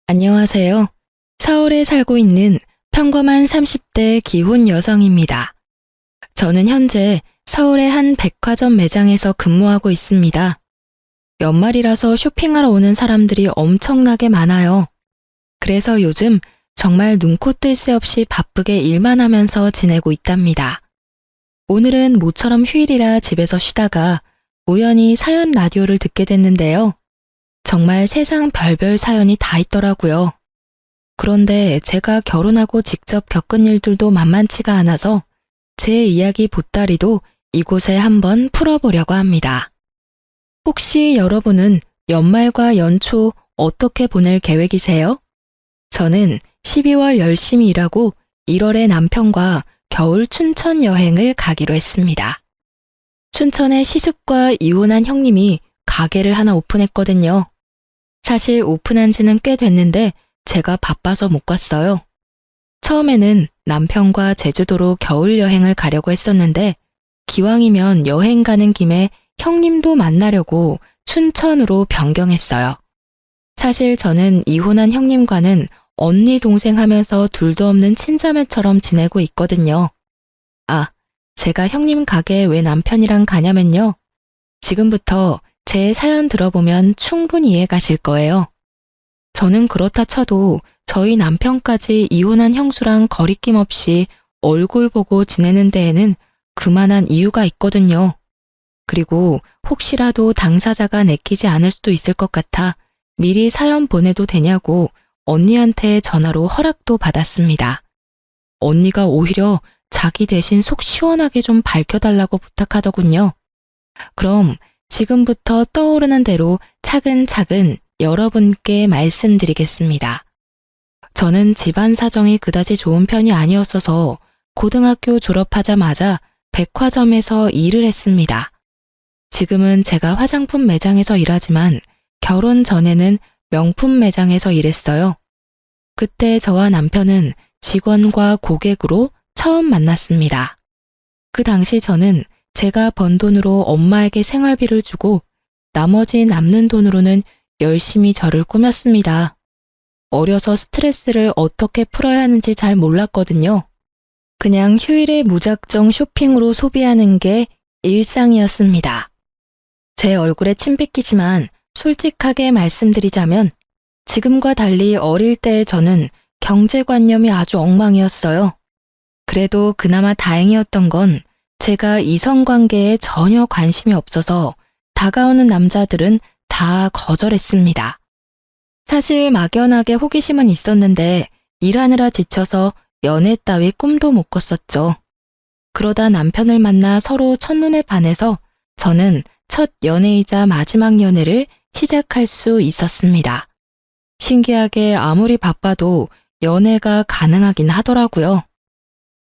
안녕하세요. 서울에 살고 있는 평범한 30대 기혼 여성입니다. 저는 현재 서울의 한 백화점 매장에서 근무하고 있습니다. 연말이라서 쇼핑하러 오는 사람들이 엄청나게 많아요. 그래서 요즘 정말 눈코 뜰 새 없이 바쁘게 일만 하면서 지내고 있답니다. 오늘은 모처럼 휴일이라 집에서 쉬다가 우연히 사연 라디오를 듣게 됐는데요. 정말 세상 별별 사연이 다 있더라고요. 그런데 제가 결혼하고 직접 겪은 일들도 만만치가 않아서 제 이야기 보따리도 이곳에 한번 풀어보려고 합니다. 혹시 여러분은 연말과 연초 어떻게 보낼 계획이세요? 저는 12월 열심히 일하고 1월에 남편과 겨울 춘천 여행을 가기로 했습니다. 춘천에 시숙과 이혼한 형님이 가게를 하나 오픈했거든요. 사실 오픈한 지는 꽤 됐는데 제가 바빠서 못 갔어요. 처음에는 남편과 제주도로 겨울 여행을 가려고 했었는데 기왕이면 여행 가는 김에 형님도 만나려고 춘천으로 변경했어요. 사실 저는 이혼한 형님과는 언니 동생 하면서 둘도 없는 친자매처럼 지내고 있거든요. 아, 제가 형님 가게에 왜 남편이랑 가냐면요. 지금부터 제 사연 들어보면 충분히 이해 가실 거예요. 저는 그렇다 쳐도 저희 남편까지 이혼한 형수랑 거리낌 없이 얼굴 보고 지내는 데에는 그만한 이유가 있거든요. 그리고 혹시라도 당사자가 내키지 않을 수도 있을 것 같아 미리 사연 보내도 되냐고 언니한테 전화로 허락도 받았습니다. 언니가 오히려 자기 대신 속 시원하게 좀 밝혀달라고 부탁하더군요. 그럼 지금부터 떠오르는 대로 차근차근 여러분께 말씀드리겠습니다. 저는 집안 사정이 그다지 좋은 편이 아니었어서 고등학교 졸업하자마자 백화점에서 일을 했습니다. 지금은 제가 화장품 매장에서 일하지만 결혼 전에는 명품 매장에서 일했어요. 그때 저와 남편은 직원과 고객으로 처음 만났습니다. 그 당시 저는 제가 번 돈으로 엄마에게 생활비를 주고 나머지 남는 돈으로는 열심히 저를 꾸몄습니다. 어려서 스트레스를 어떻게 풀어야 하는지 잘 몰랐거든요. 그냥 휴일에 무작정 쇼핑으로 소비하는 게 일상이었습니다. 제 얼굴에 침 뱉기지만 솔직하게 말씀드리자면 지금과 달리 어릴 때의 저는 경제관념이 아주 엉망이었어요. 그래도 그나마 다행이었던 건 제가 이성관계에 전혀 관심이 없어서 다가오는 남자들은 다 거절했습니다. 사실 막연하게 호기심은 있었는데 일하느라 지쳐서 연애 따위 꿈도 못 꿨었죠. 그러다 남편을 만나 서로 첫눈에 반해서 저는 첫 연애이자 마지막 연애를 시작할 수 있었습니다. 신기하게 아무리 바빠도 연애가 가능하긴 하더라고요.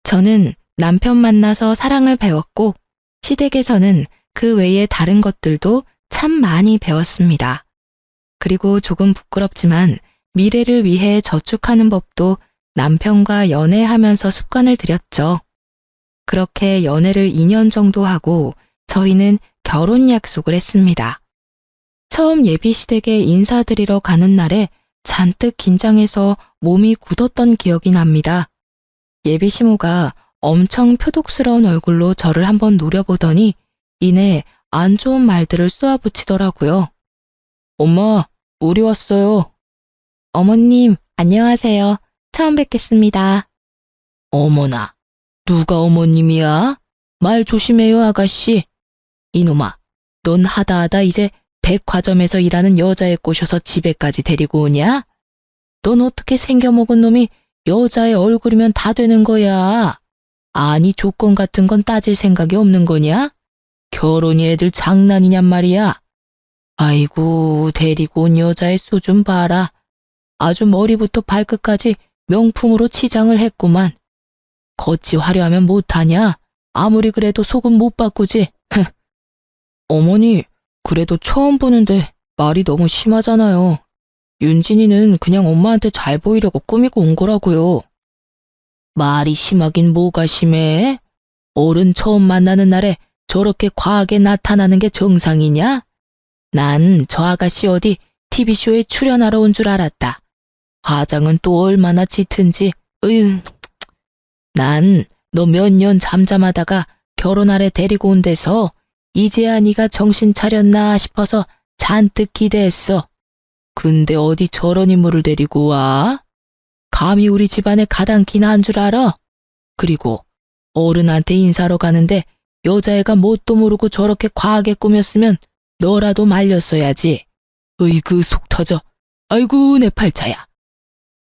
저는 남편 만나서 사랑을 배웠고 시댁에서는 그 외에 다른 것들도 참 많이 배웠습니다. 그리고 조금 부끄럽지만 미래를 위해 저축하는 법도 남편과 연애하면서 습관을 들였죠. 그렇게 연애를 2년 정도 하고 저희는 결혼 약속을 했습니다. 처음 예비시댁에 인사드리러 가는 날에 잔뜩 긴장해서 몸이 굳었던 기억이 납니다. 예비시모가 엄청 표독스러운 얼굴로 저를 한번 노려보더니 이내 안 좋은 말들을 쏘아붙이더라고요. 엄마, 우리 왔어요. 어머님, 안녕하세요. 처음 뵙겠습니다. 어머나, 누가 어머님이야? 말 조심해요, 아가씨. 이놈아, 넌 하다하다 이제 백화점에서 일하는 여자애 꼬셔서 집에까지 데리고 오냐? 넌 어떻게 생겨먹은 놈이 여자의 얼굴이면 다 되는 거야? 아니 조건 같은 건 따질 생각이 없는 거냐? 결혼이 애들 장난이냔 말이야. 아이고 데리고 온 여자의 수 좀 봐라. 아주 머리부터 발끝까지 명품으로 치장을 했구만. 겉이 화려하면 못하냐? 아무리 그래도 속은 못 바꾸지. 어머니, 그래도 처음 보는데 말이 너무 심하잖아요. 윤진이는 그냥 엄마한테 잘 보이려고 꾸미고 온 거라고요. 말이 심하긴 뭐가 심해? 어른 처음 만나는 날에 저렇게 과하게 나타나는 게 정상이냐? 난 저 아가씨 어디 TV쇼에 출연하러 온 줄 알았다. 화장은 또 얼마나 짙은지. 으유. 난 너 몇 년 잠잠하다가 결혼하래 데리고 온 데서 이제야 네가 정신 차렸나 싶어서 잔뜩 기대했어. 근데 어디 저런 인물을 데리고 와? 감히 우리 집안에 가당키나 한 줄 알아? 그리고 어른한테 인사하러 가는데 여자애가 뭣도 모르고 저렇게 과하게 꾸몄으면 너라도 말렸어야지. 으이그 속 터져. 아이고 내 팔자야.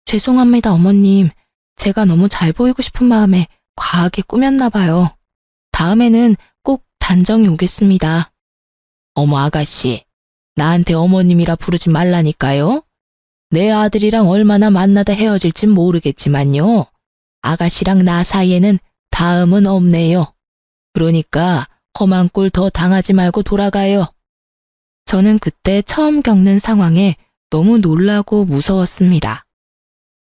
죄송합니다 어머님. 제가 너무 잘 보이고 싶은 마음에 과하게 꾸몄나 봐요. 다음에는 꼭 단정히 오겠습니다. 어머 아가씨, 나한테 어머님이라 부르지 말라니까요. 내 아들이랑 얼마나 만나다 헤어질진 모르겠지만요. 아가씨랑 나 사이에는 다음은 없네요. 그러니까 험한 꼴 더 당하지 말고 돌아가요. 저는 그때 처음 겪는 상황에 너무 놀라고 무서웠습니다.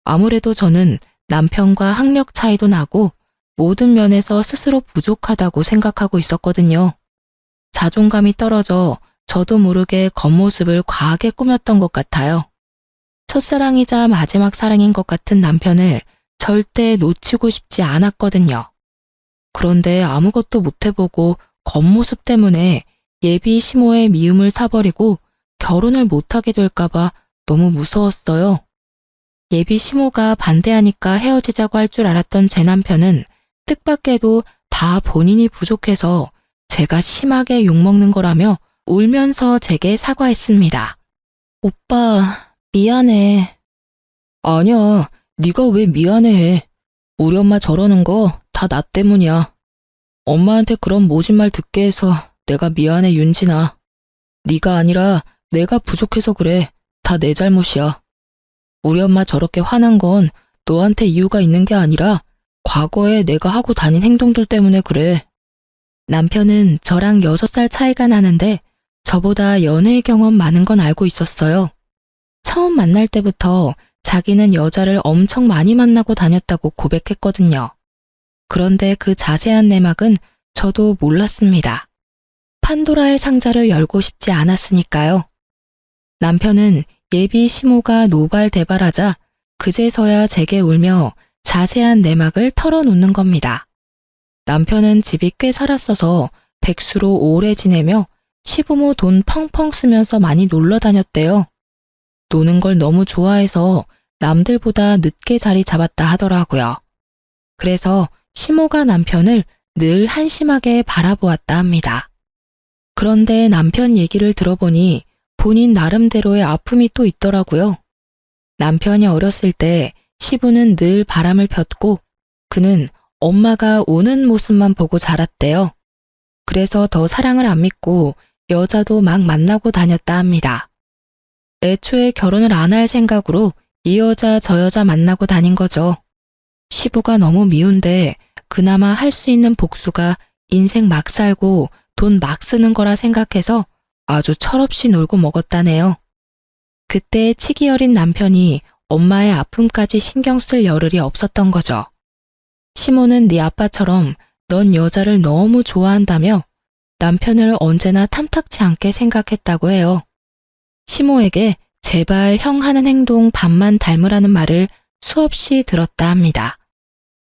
아무래도 저는 남편과 학력 차이도 나고 모든 면에서 스스로 부족하다고 생각하고 있었거든요. 자존감이 떨어져 저도 모르게 겉모습을 과하게 꾸몄던 것 같아요. 첫사랑이자 마지막 사랑인 것 같은 남편을 절대 놓치고 싶지 않았거든요. 그런데 아무것도 못해보고 겉모습 때문에 예비 시모의 미움을 사버리고 결혼을 못하게 될까봐 너무 무서웠어요. 예비 시모가 반대하니까 헤어지자고 할 줄 알았던 제 남편은 뜻밖에도 다 본인이 부족해서 제가 심하게 욕먹는 거라며 울면서 제게 사과했습니다. 오빠, 미안해. 아니야, 네가 왜 미안해해. 우리 엄마 저러는 거 다 나 때문이야. 엄마한테 그런 모진 말 듣게 해서 내가 미안해 윤진아. 네가 아니라 내가 부족해서 그래. 다 내 잘못이야. 우리 엄마 저렇게 화난 건 너한테 이유가 있는 게 아니라 과거에 내가 하고 다닌 행동들 때문에 그래. 남편은 저랑 6살 차이가 나는데 저보다 연애 경험 많은 건 알고 있었어요. 처음 만날 때부터 자기는 여자를 엄청 많이 만나고 다녔다고 고백했거든요. 그런데 그 자세한 내막은 저도 몰랐습니다. 판도라의 상자를 열고 싶지 않았으니까요. 남편은 예비 시모가 노발대발하자 그제서야 제게 울며 자세한 내막을 털어놓는 겁니다. 남편은 집이 꽤 살았어서 백수로 오래 지내며 시부모 돈 펑펑 쓰면서 많이 놀러 다녔대요. 노는 걸 너무 좋아해서 남들보다 늦게 자리 잡았다 하더라고요. 그래서 시모가 남편을 늘 한심하게 바라보았다 합니다. 그런데 남편 얘기를 들어보니 본인 나름대로의 아픔이 또 있더라고요. 남편이 어렸을 때 시부는 늘 바람을 폈고 그는 엄마가 우는 모습만 보고 자랐대요. 그래서 더 사랑을 안 믿고 여자도 막 만나고 다녔다 합니다. 애초에 결혼을 안 할 생각으로 이 여자 저 여자 만나고 다닌 거죠. 시부가 너무 미운데 그나마 할 수 있는 복수가 인생 막 살고 돈 막 쓰는 거라 생각해서 아주 철없이 놀고 먹었다네요. 그때 치기 어린 남편이 엄마의 아픔까지 신경 쓸 여를이 없었던 거죠. 시모는 네 아빠처럼 넌 여자를 너무 좋아한다며 남편을 언제나 탐탁치 않게 생각했다고 해요. 시모에게 제발 형 하는 행동 반만 닮으라는 말을 수없이 들었다 합니다.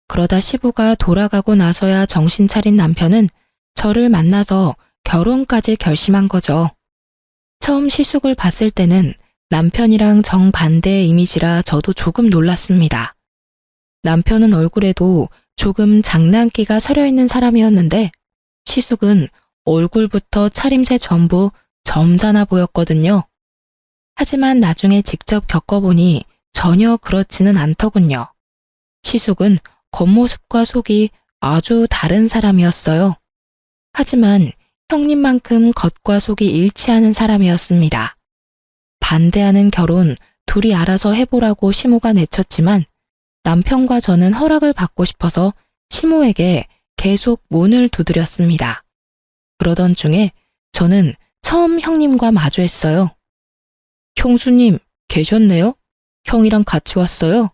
그러다 시부가 돌아가고 나서야 정신 차린 남편은 저를 만나서 결혼까지 결심한 거죠. 처음 시숙을 봤을 때는 남편이랑 정반대의 이미지라 저도 조금 놀랐습니다. 남편은 얼굴에도 조금 장난기가 서려있는 사람이었는데 시숙은 얼굴부터 차림새 전부 점잖아 보였거든요. 하지만 나중에 직접 겪어보니 전혀 그렇지는 않더군요. 시숙은 겉모습과 속이 아주 다른 사람이었어요. 하지만 형님만큼 겉과 속이 일치하는 사람이었습니다. 반대하는 결혼 둘이 알아서 해보라고 시모가 내쳤지만 남편과 저는 허락을 받고 싶어서 시모에게 계속 문을 두드렸습니다. 그러던 중에 저는 처음 형님과 마주했어요. 형수님 계셨네요? 형이랑 같이 왔어요?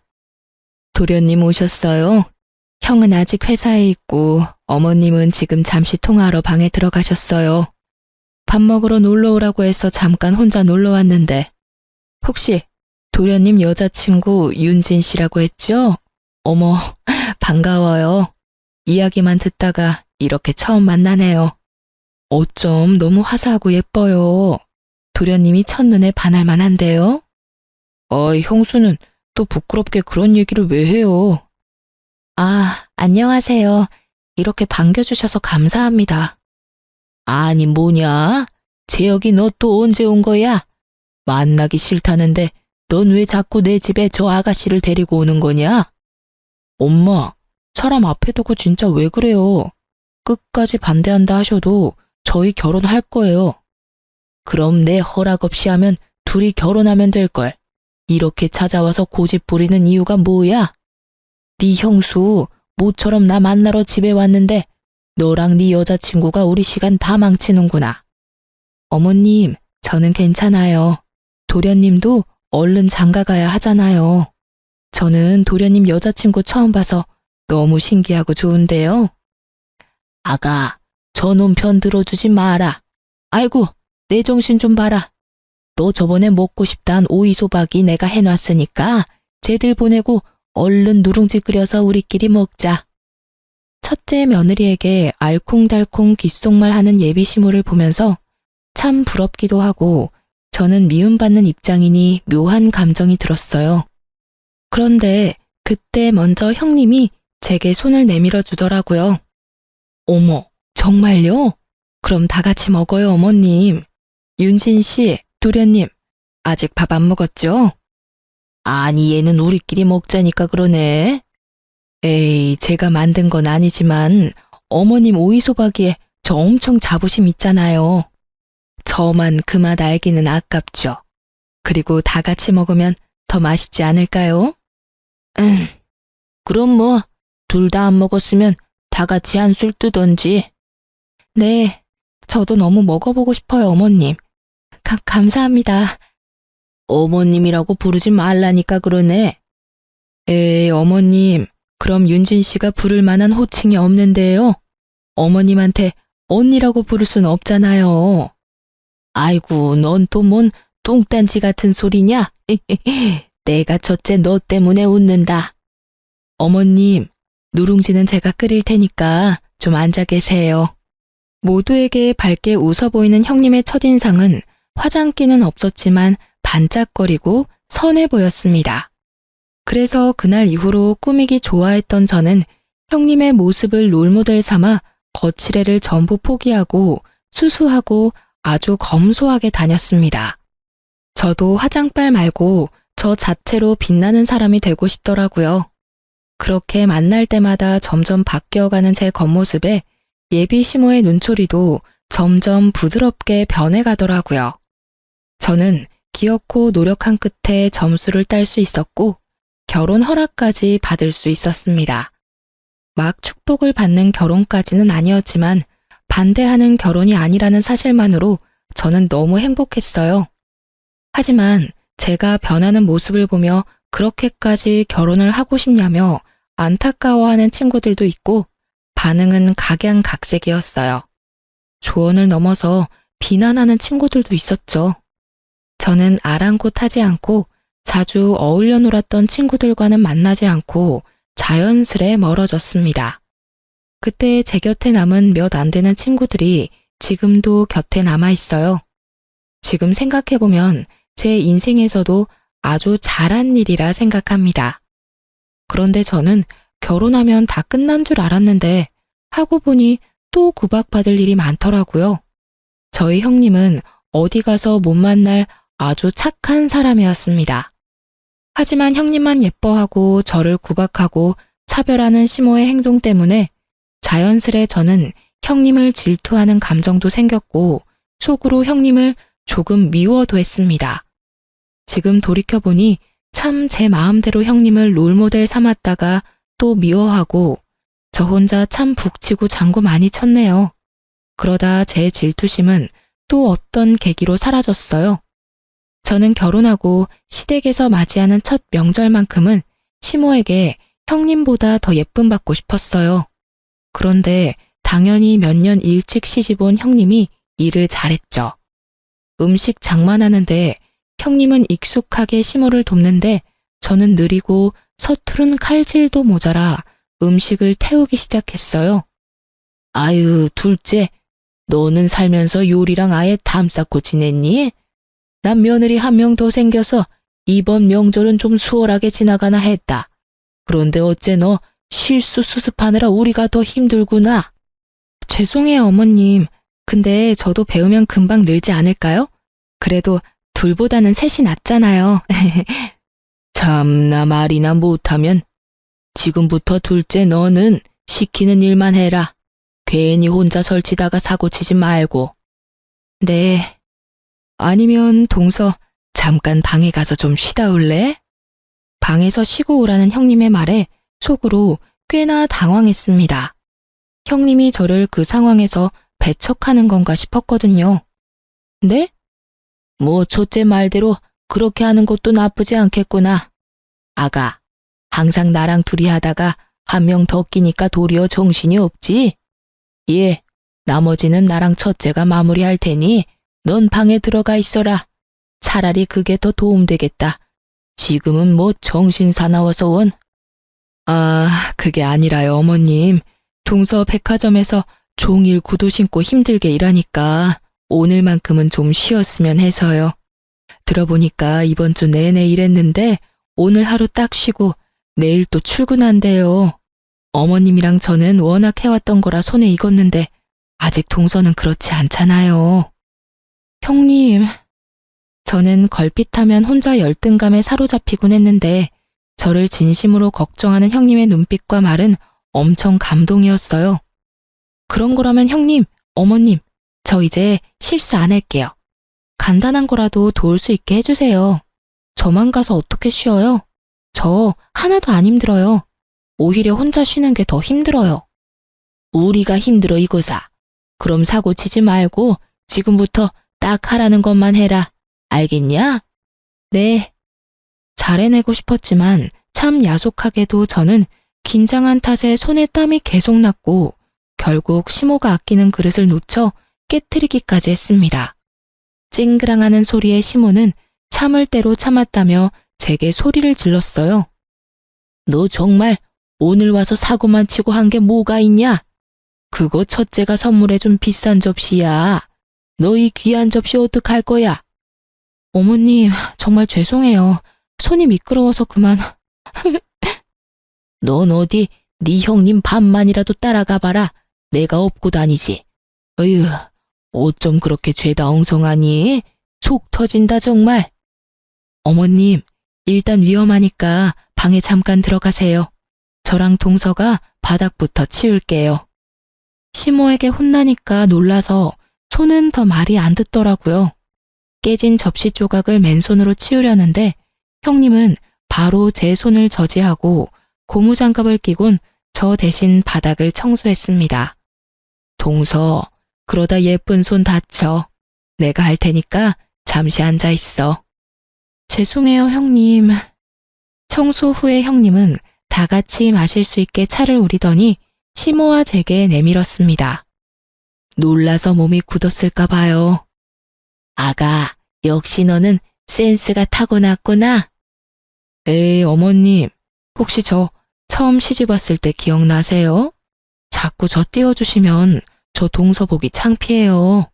도련님 오셨어요? 형은 아직 회사에 있고 어머님은 지금 잠시 통화하러 방에 들어가셨어요. 밥 먹으러 놀러 오라고 해서 잠깐 혼자 놀러 왔는데 혹시 도련님 여자친구 윤진 씨라고 했죠? 어머, 반가워요. 이야기만 듣다가 이렇게 처음 만나네요. 어쩜 너무 화사하고 예뻐요. 도련님이 첫눈에 반할 만한데요? 형수는 또 부끄럽게 그런 얘기를 왜 해요? 아, 안녕하세요. 이렇게 반겨주셔서 감사합니다. 아니, 뭐냐? 재혁이 너 또 언제 온 거야? 만나기 싫다는데 넌 왜 자꾸 내 집에 저 아가씨를 데리고 오는 거냐? 엄마, 사람 앞에 두고 진짜 왜 그래요? 끝까지 반대한다 하셔도 저희 결혼할 거예요. 그럼 내 허락 없이 하면 둘이 결혼하면 될걸. 이렇게 찾아와서 고집 부리는 이유가 뭐야? 네 형수, 모처럼 나 만나러 집에 왔는데 너랑 네 여자친구가 우리 시간 다 망치는구나. 어머님, 저는 괜찮아요. 도련님도 얼른 장가가야 하잖아요. 저는 도련님 여자친구 처음 봐서 너무 신기하고 좋은데요. 아가, 저놈 편 들어주지 마라. 아이고, 내 정신 좀 봐라. 너 저번에 먹고 싶다한 오이소박이 내가 해놨으니까 쟤들 보내고 얼른 누룽지 끓여서 우리끼리 먹자. 첫째 며느리에게 알콩달콩 귓속말하는 예비시모를 보면서 참 부럽기도 하고 저는 미움받는 입장이니 묘한 감정이 들었어요. 그런데 그때 먼저 형님이 제게 손을 내밀어 주더라고요. 어머, 정말요? 그럼 다 같이 먹어요, 어머님. 윤진 씨, 도련님, 아직 밥 안 먹었죠? 아니, 얘는 우리끼리 먹자니까 그러네. 에이, 제가 만든 건 아니지만 어머님 오이소박이에 저 엄청 자부심 있잖아요. 저만 그 맛 알기는 아깝죠. 그리고 다 같이 먹으면 더 맛있지 않을까요? 그럼 뭐, 둘 다 안 먹었으면 다 같이 한술 뜨던지. 네, 저도 너무 먹어보고 싶어요, 어머님. 감사합니다. 어머님이라고 부르지 말라니까 그러네. 에이, 어머님, 그럼 윤진 씨가 부를 만한 호칭이 없는데요. 어머님한테 언니라고 부를 순 없잖아요. 아이고, 넌 또 뭔 뚱딴지 같은 소리냐? 내가 첫째 너 때문에 웃는다. 어머님, 누룽지는 제가 끓일 테니까 좀 앉아 계세요. 모두에게 밝게 웃어 보이는 형님의 첫인상은 화장기는 없었지만 반짝거리고 선해 보였습니다. 그래서 그날 이후로 꾸미기 좋아했던 저는 형님의 모습을 롤모델 삼아 거칠애를 전부 포기하고 수수하고 아주 검소하게 다녔습니다. 저도 화장빨 말고 저 자체로 빛나는 사람이 되고 싶더라고요. 그렇게 만날 때마다 점점 바뀌어가는 제 겉모습에 예비 시모의 눈초리도 점점 부드럽게 변해가더라고요. 저는 기어코 노력한 끝에 점수를 딸 수 있었고 결혼 허락까지 받을 수 있었습니다. 막 축복을 받는 결혼까지는 아니었지만 반대하는 결혼이 아니라는 사실만으로 저는 너무 행복했어요. 하지만 제가 변하는 모습을 보며 그렇게까지 결혼을 하고 싶냐며 안타까워하는 친구들도 있고 반응은 각양각색이었어요. 조언을 넘어서 비난하는 친구들도 있었죠. 저는 아랑곳하지 않고 자주 어울려 놀았던 친구들과는 만나지 않고 자연스레 멀어졌습니다. 그때 제 곁에 남은 몇 안 되는 친구들이 지금도 곁에 남아 있어요. 지금 생각해보면 제 인생에서도 아주 잘한 일이라 생각합니다. 그런데 저는 결혼하면 다 끝난 줄 알았는데 하고 보니 또 구박받을 일이 많더라고요. 저희 형님은 어디 가서 못 만날 아주 착한 사람이었습니다. 하지만 형님만 예뻐하고 저를 구박하고 차별하는 시모의 행동 때문에 자연스레 저는 형님을 질투하는 감정도 생겼고 속으로 형님을 조금 미워도 했습니다. 지금 돌이켜보니 참 제 마음대로 형님을 롤모델 삼았다가 또 미워하고 저 혼자 참 북치고 장구 많이 쳤네요. 그러다 제 질투심은 또 어떤 계기로 사라졌어요. 저는 결혼하고 시댁에서 맞이하는 첫 명절만큼은 시모에게 형님보다 더 예쁨 받고 싶었어요. 그런데 당연히 몇 년 일찍 시집 온 형님이 일을 잘했죠. 음식 장만하는데 형님은 익숙하게 시모를 돕는데 저는 느리고 서투른 칼질도 모자라 음식을 태우기 시작했어요. 아유, 둘째, 너는 살면서 요리랑 아예 담 쌓고 지냈니? 난 며느리 한 명 더 생겨서 이번 명절은 좀 수월하게 지나가나 했다. 그런데 어째 너 실수 수습하느라 우리가 더 힘들구나. 죄송해요, 어머님. 근데 저도 배우면 금방 늘지 않을까요? 그래도 둘보다는 셋이 낫잖아요. 참나 말이나 못하면. 지금부터 둘째 너는 시키는 일만 해라. 괜히 혼자 설치다가 사고 치지 말고. 네. 아니면 동서 잠깐 방에 가서 좀 쉬다 올래? 방에서 쉬고 오라는 형님의 말에 속으로 꽤나 당황했습니다. 형님이 저를 그 상황에서 배척하는 건가 싶었거든요. 네? 뭐 첫째 말대로 그렇게 하는 것도 나쁘지 않겠구나. 아가, 항상 나랑 둘이 하다가 한 명 더 끼니까 도리어 정신이 없지? 예, 나머지는 나랑 첫째가 마무리할 테니 넌 방에 들어가 있어라. 차라리 그게 더 도움되겠다. 지금은 뭐 정신 사나워서 원. 아, 그게 아니라요, 어머님. 동서 백화점에서 종일 구두 신고 힘들게 일하니까 오늘만큼은 좀 쉬었으면 해서요. 들어보니까 이번 주 내내 일했는데 오늘 하루 딱 쉬고 내일 또 출근한대요. 어머님이랑 저는 워낙 해왔던 거라 손에 익었는데 아직 동서는 그렇지 않잖아요. 형님, 저는 걸핏하면 혼자 열등감에 사로잡히곤 했는데 저를 진심으로 걱정하는 형님의 눈빛과 말은 엄청 감동이었어요. 그런 거라면 형님, 어머님, 저 이제 실수 안 할게요. 간단한 거라도 도울 수 있게 해주세요. 저만 가서 어떻게 쉬어요? 저 하나도 안 힘들어요. 오히려 혼자 쉬는 게 더 힘들어요. 우리가 힘들어 이거사. 그럼 사고 치지 말고 지금부터 딱 하라는 것만 해라. 알겠냐? 네. 잘해내고 싶었지만 참 야속하게도 저는 긴장한 탓에 손에 땀이 계속 났고 결국 시모가 아끼는 그릇을 놓쳐 깨트리기까지 했습니다. 찡그랑하는 소리에 시모는 참을 대로 참았다며 제게 소리를 질렀어요. 너 정말 오늘 와서 사고만 치고 한 게 뭐가 있냐? 그거 첫째가 선물해준 비싼 접시야. 너 이 귀한 접시 어떡할 거야? 어머님, 정말 죄송해요. 손이 미끄러워서 그만. 넌 어디 네 형님 반만이라도 따라가 봐라. 내가 업고 다니지. 어휴, 어쩜 그렇게 죄다 엉성하니? 속 터진다 정말. 어머님, 일단 위험하니까 방에 잠깐 들어가세요. 저랑 동서가 바닥부터 치울게요. 시모에게 혼나니까 놀라서 손은 더 말이 안 듣더라고요. 깨진 접시 조각을 맨손으로 치우려는데 형님은 바로 제 손을 저지하고 고무장갑을 끼곤 저 대신 바닥을 청소했습니다. 동서, 그러다 예쁜 손 다쳐. 내가 할 테니까 잠시 앉아 있어. 죄송해요, 형님. 청소 후에 형님은 다 같이 마실 수 있게 차를 우리더니 시모와 제게 내밀었습니다. 놀라서 몸이 굳었을까 봐요. 아가, 역시 너는 센스가 타고났구나. 에이, 어머님, 혹시 저 처음 시집 왔을 때 기억나세요? 자꾸 저 띄워주시면 저 동서 보기 창피해요.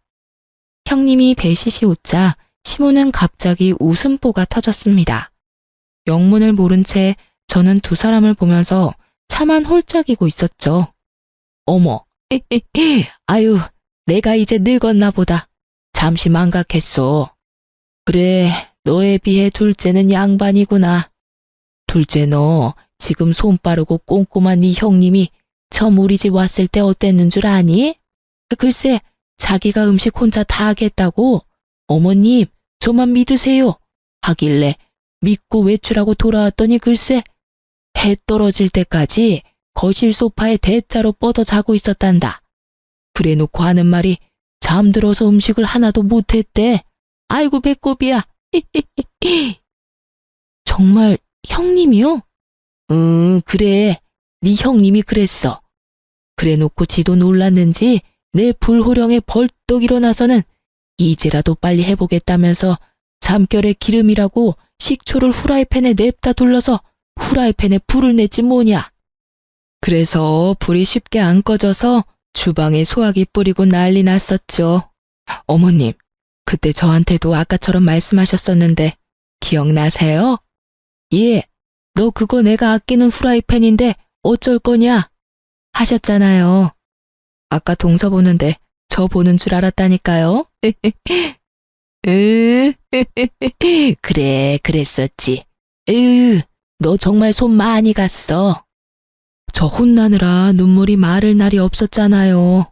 형님이 배시시 웃자 시모는 갑자기 웃음보가 터졌습니다. 영문을 모른 채 저는 두 사람을 보면서 차만 홀짝이고 있었죠. 어머, 아유, 내가 이제 늙었나 보다. 잠시 망각했어. 그래, 너에 비해 둘째는 양반이구나. 둘째 너 지금 손 빠르고 꼼꼼한 네 형님이 처음 우리 집 왔을 때 어땠는 줄 아니? 글쎄, 자기가 음식 혼자 다 하겠다고 어머님 저만 믿으세요 하길래 믿고 외출하고 돌아왔더니 글쎄 해 떨어질 때까지 거실 소파에 대자로 뻗어 자고 있었단다. 그래놓고 하는 말이 잠들어서 음식을 하나도 못했대. 아이고 배꼽이야. 정말 형님이요? 그래. 네 형님이 그랬어. 그래놓고 지도 놀랐는지 내 불호령에 벌떡 일어나서는 이제라도 빨리 해보겠다면서 잠결에 기름이라고 식초를 후라이팬에 냅다 둘러서 후라이팬에 불을 냈지 뭐냐. 그래서 불이 쉽게 안 꺼져서 주방에 소화기 뿌리고 난리 났었죠. 어머님, 그때 저한테도 아까처럼 말씀하셨었는데 기억나세요? 예, 너 그거 내가 아끼는 후라이팬인데 어쩔 거냐? 하셨잖아요. 아까 동서 보는데 저 보는 줄 알았다니까요. 그래, 그랬었지. 으, 너 정말 손 많이 갔어. 저 혼나느라 눈물이 마를 날이 없었잖아요.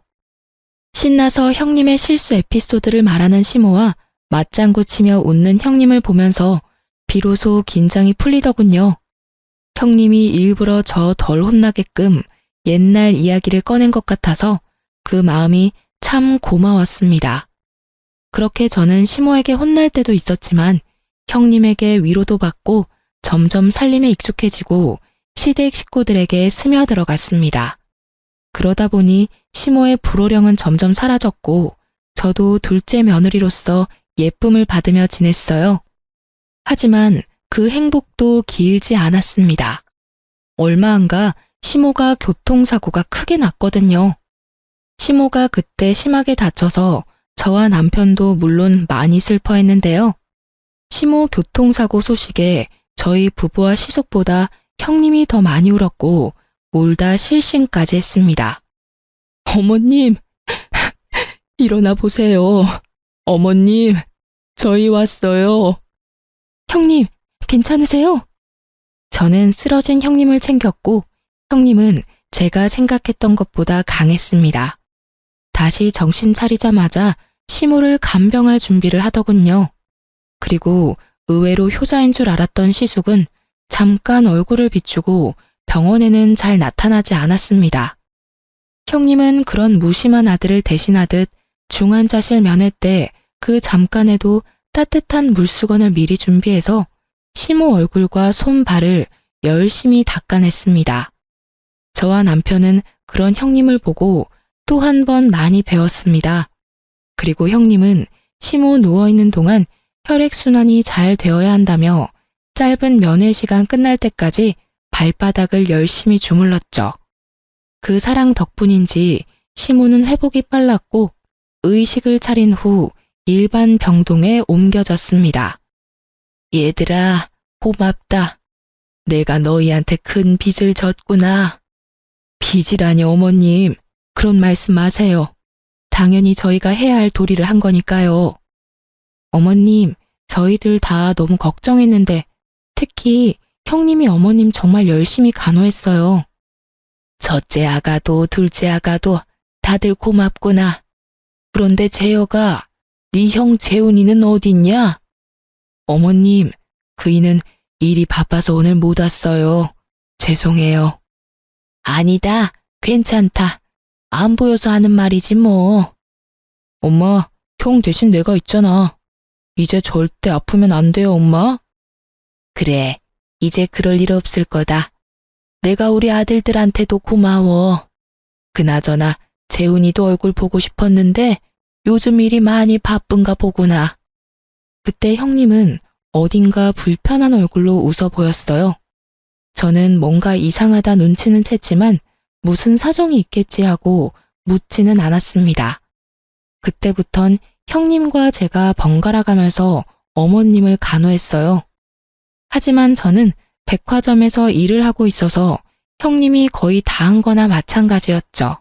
신나서 형님의 실수 에피소드를 말하는 시모와 맞장구 치며 웃는 형님을 보면서 비로소 긴장이 풀리더군요. 형님이 일부러 저 덜 혼나게끔 옛날 이야기를 꺼낸 것 같아서 그 마음이 참 고마웠습니다. 그렇게 저는 시모에게 혼날 때도 있었지만 형님에게 위로도 받고 점점 살림에 익숙해지고 시댁 식구들에게 스며들어갔습니다. 그러다 보니 시모의 불호령은 점점 사라졌고 저도 둘째 며느리로서 예쁨을 받으며 지냈어요. 하지만 그 행복도 길지 않았습니다. 얼마 안가 시모가 교통사고가 크게 났거든요. 시모가 그때 심하게 다쳐서 저와 남편도 물론 많이 슬퍼했는데요. 시모 교통사고 소식에 저희 부부와 시숙보다 형님이 더 많이 울었고 울다 실신까지 했습니다. 어머님, 일어나 보세요. 어머님, 저희 왔어요. 형님, 괜찮으세요? 저는 쓰러진 형님을 챙겼고 형님은 제가 생각했던 것보다 강했습니다. 다시 정신 차리자마자 시모를 간병할 준비를 하더군요. 그리고 의외로 효자인 줄 알았던 시숙은 잠깐 얼굴을 비추고 병원에는 잘 나타나지 않았습니다. 형님은 그런 무심한 아들을 대신하듯 중환자실 면회 때 그 잠깐에도 따뜻한 물수건을 미리 준비해서 시모 얼굴과 손, 발을 열심히 닦아냈습니다. 저와 남편은 그런 형님을 보고 또 한 번 많이 배웠습니다. 그리고 형님은 시모 누워있는 동안 혈액순환이 잘 되어야 한다며 짧은 면회 시간 끝날 때까지 발바닥을 열심히 주물렀죠. 그 사랑 덕분인지 시모는 회복이 빨랐고 의식을 차린 후 일반 병동에 옮겨졌습니다. 얘들아, 고맙다. 내가 너희한테 큰 빚을 졌구나. 빚이라니 어머님, 그런 말씀 마세요. 당연히 저희가 해야 할 도리를 한 거니까요. 어머님, 저희들 다 너무 걱정했는데 특히 형님이 어머님 정말 열심히 간호했어요. 첫째 아가도 둘째 아가도 다들 고맙구나. 그런데 재혁아, 네 형 재훈이는 어딨냐? 어머님, 그이는 일이 바빠서 오늘 못 왔어요. 죄송해요. 아니다, 괜찮다. 안 보여서 하는 말이지 뭐. 엄마, 형 대신 내가 있잖아. 이제 절대 아프면 안 돼요, 엄마. 그래, 이제 그럴 일 없을 거다. 내가 우리 아들들한테도 고마워. 그나저나 재훈이도 얼굴 보고 싶었는데 요즘 일이 많이 바쁜가 보구나. 그때 형님은 어딘가 불편한 얼굴로 웃어 보였어요. 저는 뭔가 이상하다 눈치는 챘지만 무슨 사정이 있겠지 하고 묻지는 않았습니다. 그때부턴 형님과 제가 번갈아 가면서 어머님을 간호했어요. 하지만 저는 백화점에서 일을 하고 있어서 형님이 거의 다 한 거나 마찬가지였죠.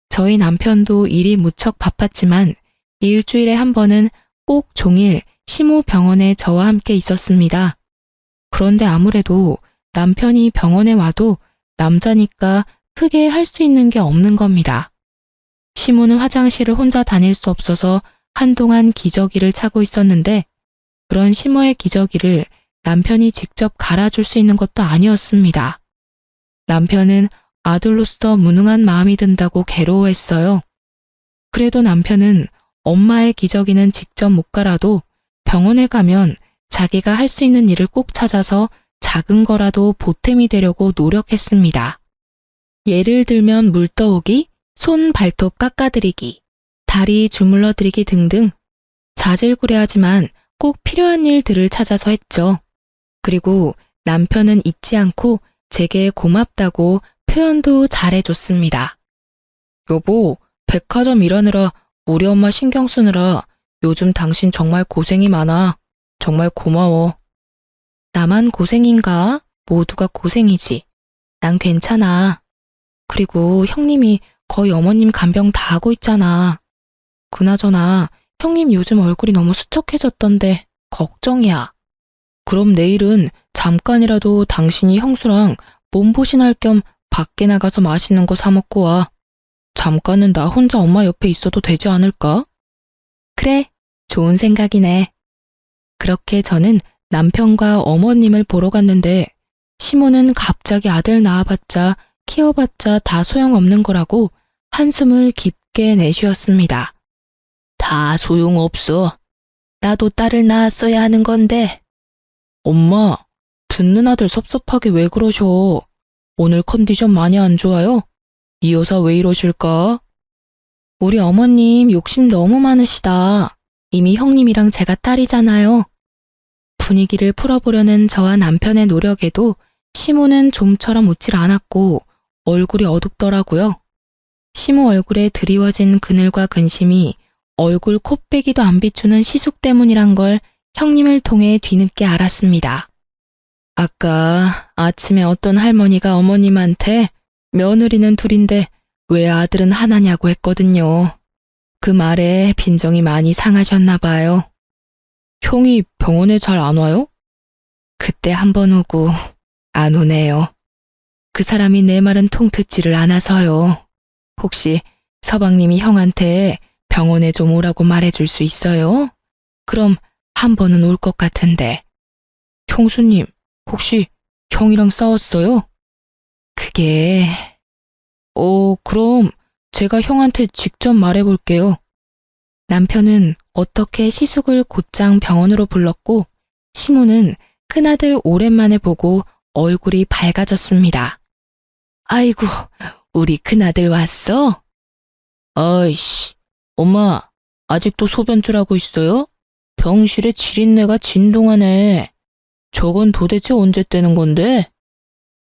저희 남편도 일이 무척 바빴지만 일주일에 한 번은 꼭 종일 시모 병원에 저와 함께 있었습니다. 그런데 아무래도 남편이 병원에 와도 남자니까 크게 할 수 있는 게 없는 겁니다. 시모는 화장실을 혼자 다닐 수 없어서 한동안 기저귀를 차고 있었는데 그런 시모의 기저귀를 남편이 직접 갈아줄 수 있는 것도 아니었습니다. 남편은 아들로서 무능한 마음이 든다고 괴로워했어요. 그래도 남편은 엄마의 기저귀는 직접 못 갈아도 병원에 가면 자기가 할 수 있는 일을 꼭 찾아서 작은 거라도 보탬이 되려고 노력했습니다. 예를 들면 물 떠오기, 손 발톱 깎아드리기, 다리 주물러드리기 등등 자질구레하지만 꼭 필요한 일들을 찾아서 했죠. 그리고 남편은 잊지 않고 제게 고맙다고 표현도 잘해줬습니다. 여보, 백화점 일하느라 우리 엄마 신경 쓰느라 요즘 당신 정말 고생이 많아. 정말 고마워. 나만 고생인가? 모두가 고생이지. 난 괜찮아. 그리고 형님이 거의 어머님 간병 다 하고 있잖아. 그나저나 형님 요즘 얼굴이 너무 수척해졌던데 걱정이야. 그럼 내일은 잠깐이라도 당신이 형수랑 몸보신할 겸 밖에 나가서 맛있는 거 사 먹고 와. 잠깐은 나 혼자 엄마 옆에 있어도 되지 않을까? 그래, 좋은 생각이네. 그렇게 저는 남편과 어머님을 보러 갔는데 시모는 갑자기 아들 낳아봤자 키워봤자 다 소용없는 거라고 한숨을 깊게 내쉬었습니다. 다 소용없어. 나도 딸을 낳았어야 하는 건데. 엄마, 듣는 아들 섭섭하게 왜 그러셔? 오늘 컨디션 많이 안 좋아요? 이 여사 왜 이러실까? 우리 어머님 욕심 너무 많으시다. 이미 형님이랑 제가 딸이잖아요. 분위기를 풀어보려는 저와 남편의 노력에도 시모는 좀처럼 웃질 않았고 얼굴이 어둡더라고요. 시모 얼굴에 드리워진 그늘과 근심이 얼굴 콧배기도 안 비추는 시숙 때문이란 걸 형님을 통해 뒤늦게 알았습니다. 아까 아침에 어떤 할머니가 어머님한테 며느리는 둘인데 왜 아들은 하나냐고 했거든요. 그 말에 빈정이 많이 상하셨나 봐요. 형이 병원에 잘 안 와요? 그때 한 번 오고 안 오네요. 그 사람이 내 말은 통 듣지를 않아서요. 혹시 서방님이 형한테 병원에 좀 오라고 말해줄 수 있어요? 그럼 한 번은 올 것 같은데. 형수님, 혹시 형이랑 싸웠어요? 그게... 그럼 제가 형한테 직접 말해볼게요. 남편은 어떻게 시숙을 곧장 병원으로 불렀고 시모는 큰아들 오랜만에 보고 얼굴이 밝아졌습니다. 아이고, 우리 큰아들 왔어? 아이씨, 엄마, 아직도 소변줄 하고 있어요? 병실에 지린내가 진동하네. 저건 도대체 언제 떼는 건데?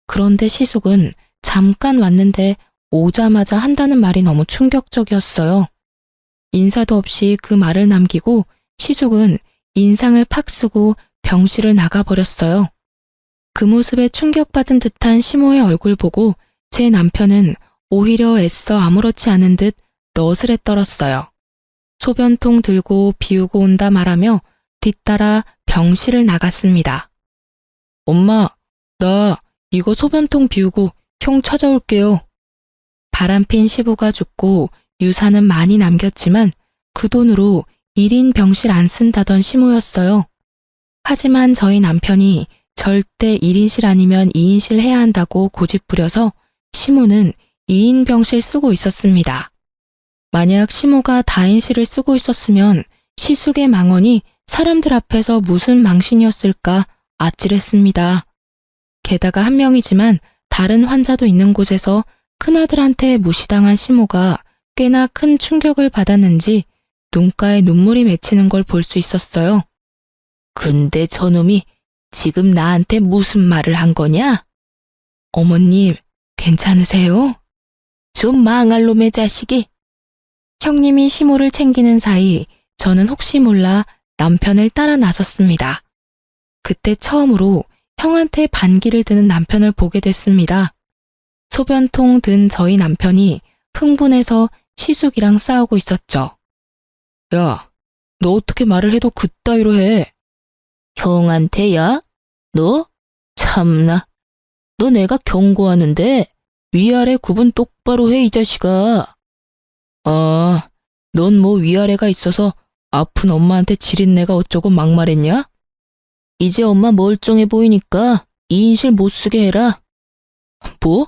그런데 시숙은 잠깐 왔는데 오자마자 한다는 말이 너무 충격적이었어요. 인사도 없이 그 말을 남기고 시숙은 인상을 팍 쓰고 병실을 나가버렸어요. 그 모습에 충격받은 듯한 시모의 얼굴 보고 제 남편은 오히려 애써 아무렇지 않은 듯 너스레 떨었어요. 소변통 들고 비우고 온다 말하며 뒤따라 병실을 나갔습니다. 엄마, 나 이거 소변통 비우고 형 찾아올게요. 바람핀 시부가 죽고 유산은 많이 남겼지만 그 돈으로 1인 병실 안 쓴다던 시모였어요. 하지만 저희 남편이 절대 1인실 아니면 2인실 해야 한다고 고집부려서 시모는 2인 병실 쓰고 있었습니다. 만약 시모가 다인실을 쓰고 있었으면 시숙의 망언이 사람들 앞에서 무슨 망신이었을까 아찔했습니다. 게다가 한 명이지만 다른 환자도 있는 곳에서 큰아들한테 무시당한 시모가 꽤나 큰 충격을 받았는지 눈가에 눈물이 맺히는 걸 볼 수 있었어요. 근데 저놈이 지금 나한테 무슨 말을 한 거냐? 어머님, 괜찮으세요? 좀 망할 놈의 자식이. 형님이 시모를 챙기는 사이 저는 혹시 몰라 남편을 따라 나섰습니다. 그때 처음으로 형한테 반기를 드는 남편을 보게 됐습니다. 소변통 든 저희 남편이 흥분해서 시숙이랑 싸우고 있었죠. 야, 너 어떻게 말을 해도 그따위로 해? 형한테야? 너? 참나. 너 내가 경고하는데 위아래 구분 똑바로 해, 이 자식아. 아, 넌 뭐 위아래가 있어서 아픈 엄마한테 지린내가 어쩌고 막말했냐? 이제 엄마 멀쩡해 보이니까 2인실 못 쓰게 해라. 뭐?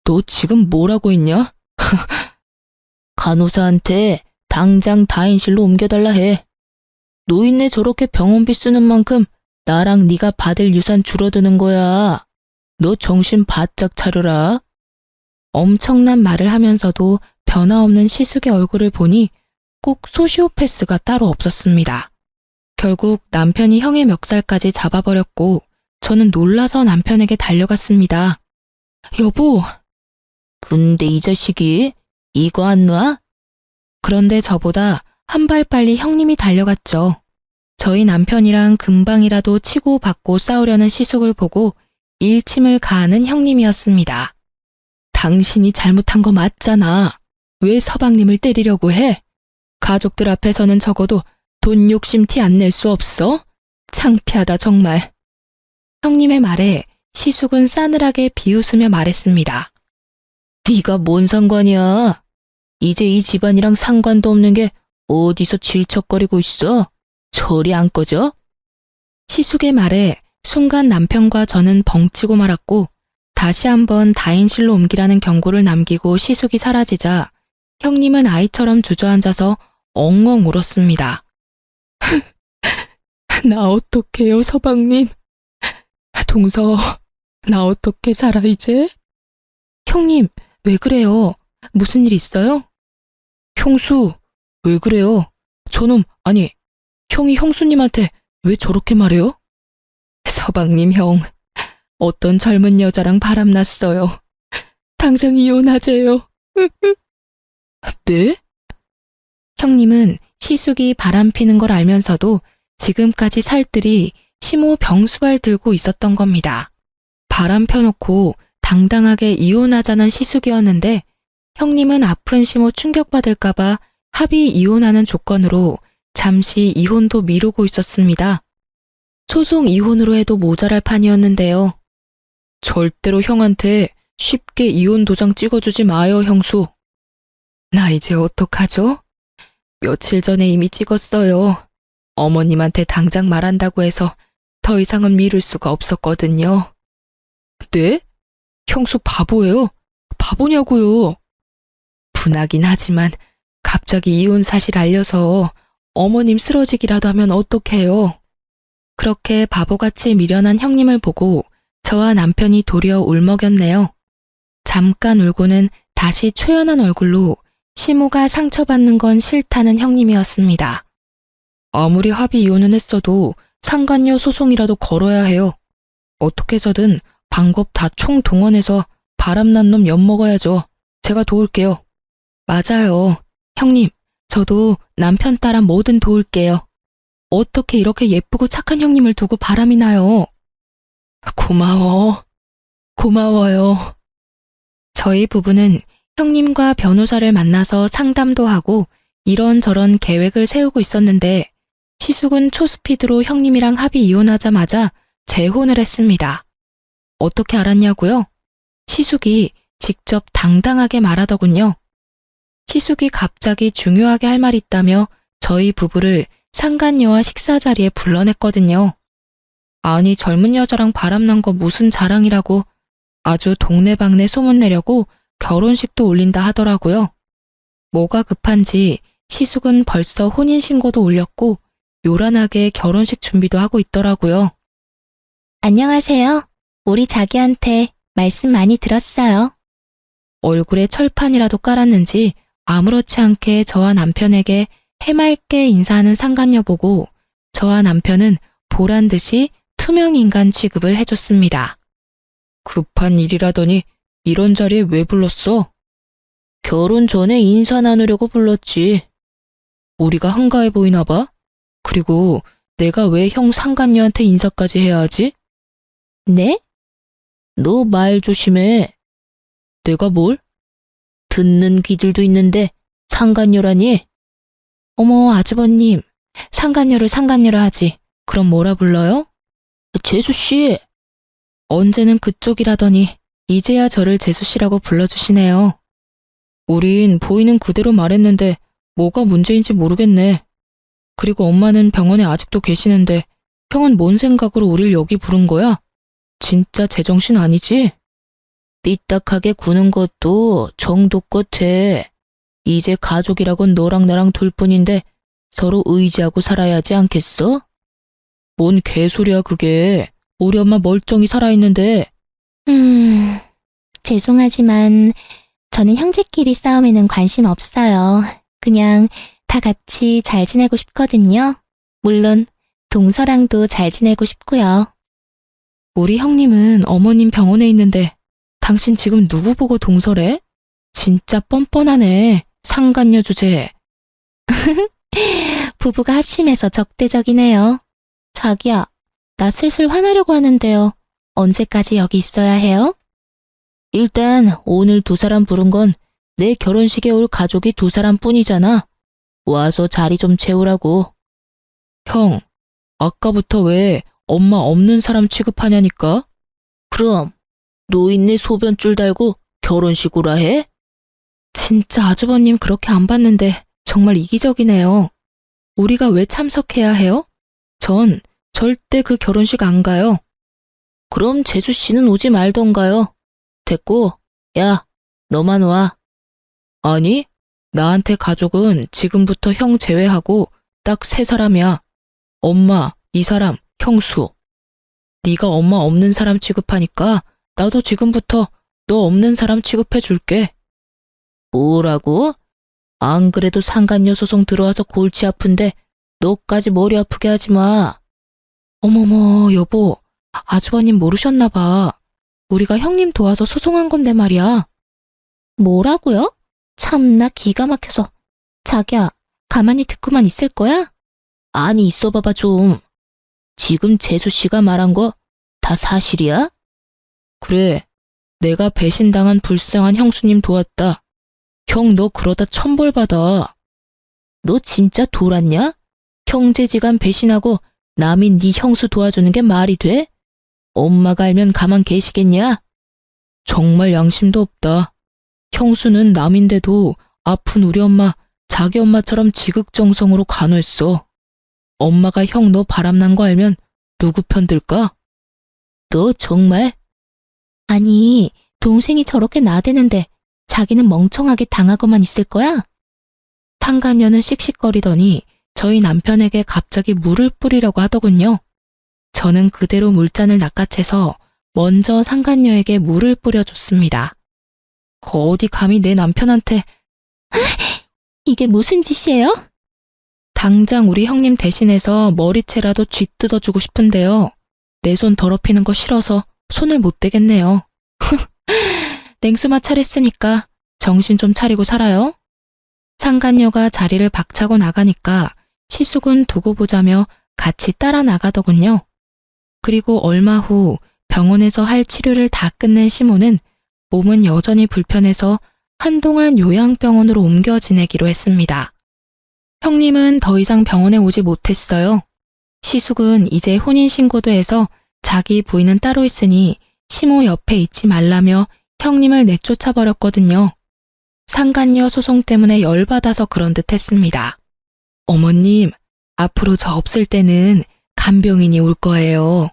너 지금 뭐라고 했냐? 간호사한테 당장 다인실로 옮겨달라 해. 노인네 저렇게 병원비 쓰는 만큼 나랑 네가 받을 유산 줄어드는 거야. 너 정신 바짝 차려라. 엄청난 말을 하면서도 변화 없는 시숙의 얼굴을 보니 꼭 소시오패스가 따로 없었습니다. 결국 남편이 형의 멱살까지 잡아버렸고 저는 놀라서 남편에게 달려갔습니다. 여보! 근데 이 자식이 이거 안 놔? 그런데 저보다 한 발 빨리 형님이 달려갔죠. 저희 남편이랑 금방이라도 치고 받고 싸우려는 시숙을 보고 일침을 가하는 형님이었습니다. 당신이 잘못한 거 맞잖아. 왜 서방님을 때리려고 해? 가족들 앞에서는 적어도 돈 욕심 티 안 낼 수 없어? 창피하다 정말. 형님의 말에 시숙은 싸늘하게 비웃으며 말했습니다. 네가 뭔 상관이야? 이제 이 집안이랑 상관도 없는 게 어디서 질척거리고 있어? 저리 안 꺼져? 시숙의 말에 순간 남편과 저는 벙치고 말았고 다시 한번 다인실로 옮기라는 경고를 남기고 시숙이 사라지자 형님은 아이처럼 주저앉아서 엉엉 울었습니다. 나 어떡해요, 서방님? 동서, 나 어떻게 살아 이제? 형님, 왜 그래요? 무슨 일 있어요? 형수, 왜 그래요? 저놈, 아니, 형이 형수님한테 왜 저렇게 말해요? 서방님 형, 어떤 젊은 여자랑 바람났어요. 당장 이혼하재요. 네? 형님은 시숙이 바람피는 걸 알면서도 지금까지 살뜰히 시모 병수발 들고 있었던 겁니다. 바람 펴놓고 당당하게 이혼하자는 시숙이었는데 형님은 아픈 시모 충격받을까봐 합의 이혼하는 조건으로 잠시 이혼도 미루고 있었습니다. 소송 이혼으로 해도 모자랄 판이었는데요. 절대로 형한테 쉽게 이혼 도장 찍어주지 마요, 형수. 나 이제 어떡하죠? 며칠 전에 이미 찍었어요. 어머님한테 당장 말한다고 해서 더 이상은 미룰 수가 없었거든요. 네? 형수 바보예요? 바보냐고요? 분하긴 하지만 갑자기 이혼 사실 알려서 어머님 쓰러지기라도 하면 어떡해요? 그렇게 바보같이 미련한 형님을 보고 저와 남편이 도리어 울먹였네요. 잠깐 울고는 다시 초연한 얼굴로 시모가 상처받는 건 싫다는 형님이었습니다. 아무리 합의 이혼은 했어도 상간녀 소송이라도 걸어야 해요. 어떻게 해서든 방법 다 총동원해서 바람난 놈 엿먹어야죠. 제가 도울게요. 맞아요. 형님, 저도 남편 따라 뭐든 도울게요. 어떻게 이렇게 예쁘고 착한 형님을 두고 바람이 나요? 고마워. 고마워요. 저희 부부는 형님과 변호사를 만나서 상담도 하고 이런저런 계획을 세우고 있었는데 시숙은 초스피드로 형님이랑 합의 이혼하자마자 재혼을 했습니다. 어떻게 알았냐고요? 시숙이 직접 당당하게 말하더군요. 시숙이 갑자기 중요하게 할 말 있다며 저희 부부를 상간녀와 식사 자리에 불러냈거든요. 아니 젊은 여자랑 바람난 거 무슨 자랑이라고 아주 동네방네 소문내려고 결혼식도 올린다 하더라고요. 뭐가 급한지 시숙은 벌써 혼인신고도 올렸고 요란하게 결혼식 준비도 하고 있더라고요. 안녕하세요. 우리 자기한테 말씀 많이 들었어요. 얼굴에 철판이라도 깔았는지 아무렇지 않게 저와 남편에게 해맑게 인사하는 상간녀 보고 저와 남편은 보란 듯이 투명인간 취급을 해줬습니다. 급한 일이라더니 이런 자리에 왜 불렀어? 결혼 전에 인사 나누려고 불렀지. 우리가 한가해 보이나 봐? 그리고 내가 왜 형 상간녀한테 인사까지 해야 하지? 네? 너 말 조심해. 내가 뭘? 듣는 귀들도 있는데 상간녀라니? 어머 아주버님, 상간녀를 상간녀라 하지. 그럼 뭐라 불러요? 재수씨. 언제는 그쪽이라더니 이제야 저를 재수씨라고 불러주시네요. 우린 보이는 그대로 말했는데 뭐가 문제인지 모르겠네. 그리고 엄마는 병원에 아직도 계시는데 형은 뭔 생각으로 우릴 여기 부른 거야? 진짜 제정신 아니지? 삐딱하게 구는 것도 정도껏 해. 이제 가족이라곤 너랑 나랑 둘뿐인데 서로 의지하고 살아야지 않겠어? 뭔 개소리야 그게. 우리 엄마 멀쩡히 살아있는데. 죄송하지만 저는 형제끼리 싸움에는 관심 없어요. 그냥 다 같이 잘 지내고 싶거든요. 물론 동서랑도 잘 지내고 싶고요. 우리 형님은 어머님 병원에 있는데 당신 지금 누구 보고 동서래? 진짜 뻔뻔하네. 상간녀 주제. 부부가 합심해서 적대적이네요. 자기야, 나 슬슬 화나려고 하는데요. 언제까지 여기 있어야 해요? 일단 오늘 두 사람 부른 건 내 결혼식에 올 가족이 두 사람 뿐이잖아. 와서 자리 좀 채우라고. 형, 아까부터 왜 엄마 없는 사람 취급하냐니까? 그럼 노인네 소변줄 달고 결혼식으로 해? 진짜 아주버님 그렇게 안 봤는데 정말 이기적이네요. 우리가 왜 참석해야 해요? 전 절대 그 결혼식 안 가요. 그럼 재수 씨는 오지 말던가요. 됐고, 야, 너만 와. 아니, 나한테 가족은 지금부터 형 제외하고 딱 3사람이야. 엄마, 이 사람, 형수. 네가 엄마 없는 사람 취급하니까 나도 지금부터 너 없는 사람 취급해 줄게. 뭐라고? 안 그래도 상간녀 소송 들어와서 골치 아픈데 너까지 머리 아프게 하지 마. 어머머, 여보, 아주버님 모르셨나 봐. 우리가 형님 도와서 소송한 건데 말이야. 뭐라고요? 참나 기가 막혀서. 자기야, 가만히 듣고만 있을 거야? 아니 있어봐봐 좀. 지금 재수 씨가 말한 거 다 사실이야? 그래, 내가 배신당한 불쌍한 형수님 도왔다. 형 너 그러다 천벌 받아. 너 진짜 돌았냐? 형제지간 배신하고 남인 네 형수 도와주는 게 말이 돼? 엄마가 알면 가만 계시겠냐? 정말 양심도 없다. 형수는 남인데도 아픈 우리 엄마, 자기 엄마처럼 지극정성으로 간호했어. 엄마가 형 너 바람난 거 알면 누구 편 들까? 너 정말? 아니, 동생이 저렇게 나대는데 자기는 멍청하게 당하고만 있을 거야? 상간녀는 씩씩거리더니 저희 남편에게 갑자기 물을 뿌리려고 하더군요. 저는 그대로 물잔을 낚아채서 먼저 상간녀에게 물을 뿌려줬습니다. 어디 감히 내 남편한테. 이게 무슨 짓이에요? 당장 우리 형님 대신해서 머리채라도 쥐뜯어주고 싶은데요. 내 손 더럽히는 거 싫어서 손을 못 대겠네요. 냉수마 차렸으니까 정신 좀 차리고 살아요. 상간녀가 자리를 박차고 나가니까 시숙은 두고 보자며 같이 따라 나가더군요. 그리고 얼마 후 병원에서 할 치료를 다 끝낸 시모는 몸은 여전히 불편해서 한동안 요양병원으로 옮겨 지내기로 했습니다. 형님은 더 이상 병원에 오지 못했어요. 시숙은 이제 혼인신고도 해서 자기 부인은 따로 있으니 시모 옆에 있지 말라며 형님을 내쫓아 버렸거든요. 상간녀 소송 때문에 열받아서 그런 듯 했습니다. 어머님, 앞으로 저 없을 때는 간병인이 올 거예요.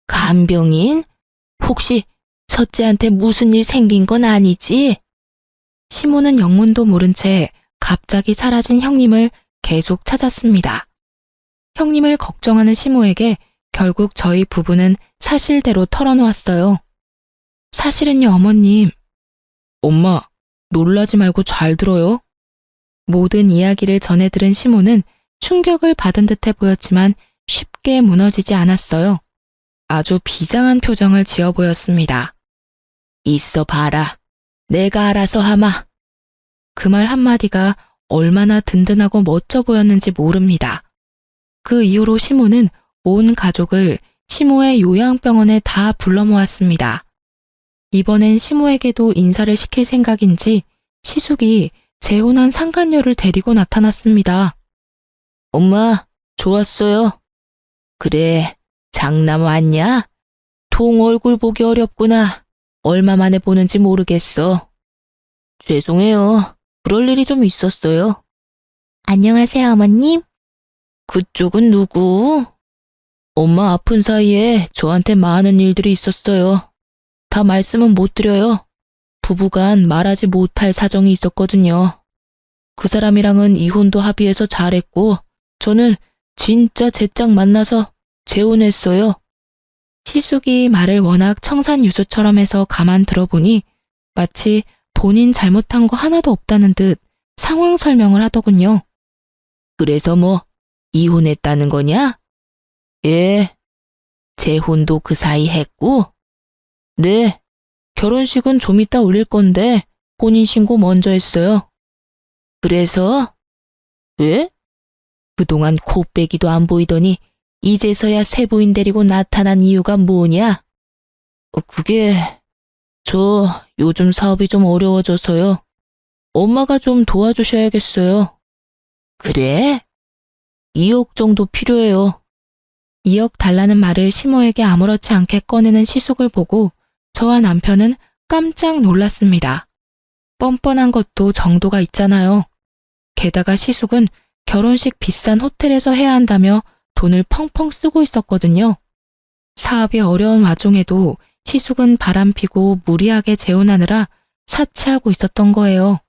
간병인? 혹시 첫째한테 무슨 일 생긴 건 아니지? 시모는 영문도 모른 채 갑자기 사라진 형님을 계속 찾았습니다. 형님을 걱정하는 시모에게 결국 저희 부부는 사실대로 털어놓았어요. 사실은요, 어머님. 엄마, 놀라지 말고 잘 들어요. 모든 이야기를 전해 들은 시모는 충격을 받은 듯해 보였지만 쉽게 무너지지 않았어요. 아주 비장한 표정을 지어 보였습니다. 있어 봐라. 내가 알아서 하마. 그 말 한마디가 얼마나 든든하고 멋져 보였는지 모릅니다. 그 이후로 시모는 온 가족을 시모의 요양병원에 다 불러 모았습니다. 이번엔 시모에게도 인사를 시킬 생각인지 시숙이 재혼한 상간녀를 데리고 나타났습니다. 엄마, 좋았어요. 그래, 장남 왔냐? 통 얼굴 보기 어렵구나. 얼마 만에 보는지 모르겠어. 죄송해요. 그럴 일이 좀 있었어요. 안녕하세요, 어머님. 그쪽은 누구? 엄마 아픈 사이에 저한테 많은 일들이 있었어요. 다 말씀은 못 드려요. 부부간 말하지 못할 사정이 있었거든요. 그 사람이랑은 이혼도 합의해서 잘했고 저는 진짜 제 짝 만나서 재혼했어요. 시숙이 말을 워낙 청산유수처럼 해서 가만 들어보니 마치 본인 잘못한 거 하나도 없다는 듯 상황 설명을 하더군요. 그래서 뭐 이혼했다는 거냐? 예. 재혼도 그 사이 했고? 네. 결혼식은 좀 이따 올릴 건데 혼인신고 먼저 했어요. 그래서? 왜? 그동안 코빼기도 안 보이더니 이제서야 새 부인 데리고 나타난 이유가 뭐냐? 그게 저 요즘 사업이 좀 어려워져서요. 엄마가 좀 도와주셔야겠어요. 그래? 2억 정도 필요해요. 2억 달라는 말을 시모에게 아무렇지 않게 꺼내는 시숙을 보고 저와 남편은 깜짝 놀랐습니다. 뻔뻔한 것도 정도가 있잖아요. 게다가 시숙은 결혼식 비싼 호텔에서 해야 한다며 돈을 펑펑 쓰고 있었거든요. 사업이 어려운 와중에도 시숙은 바람피고 무리하게 재혼하느라 사치하고 있었던 거예요.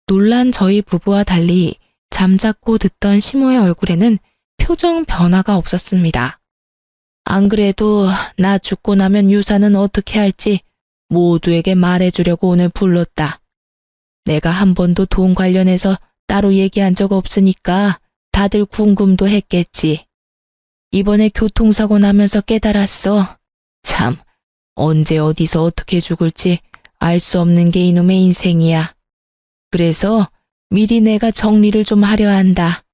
놀란 저희 부부와 달리 잠자코 듣던 시모의 얼굴에는 표정 변화가 없었습니다. 안 그래도 나 죽고 나면 유산은 어떻게 할지 모두에게 말해주려고 오늘 불렀다. 내가 한 번도 돈 관련해서 따로 얘기한 적 없으니까 다들 궁금도 했겠지. 이번에 교통사고 나면서 깨달았어. 참, 언제 어디서 어떻게 죽을지 알 수 없는 게 이놈의 인생이야. 그래서 미리 내가 정리를 좀 하려 한다.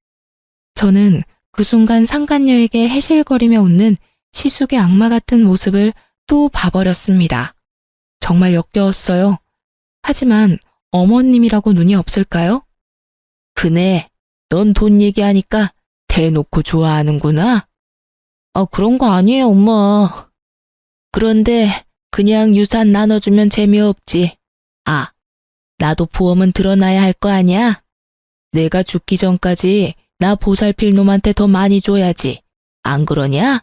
저는 그 순간 상간녀에게 해실거리며 웃는 시숙의 악마 같은 모습을 또 봐버렸습니다. 정말 역겨웠어요. 하지만 어머님이라고 눈이 없을까요? 그네, 넌 돈 얘기하니까 대놓고 좋아하는구나. 그런 거 아니에요, 엄마. 그런데 그냥 유산 나눠주면 재미없지. 나도 보험은 들어놔야 할 거 아니야? 내가 죽기 전까지 나 보살필 놈한테 더 많이 줘야지. 안 그러냐?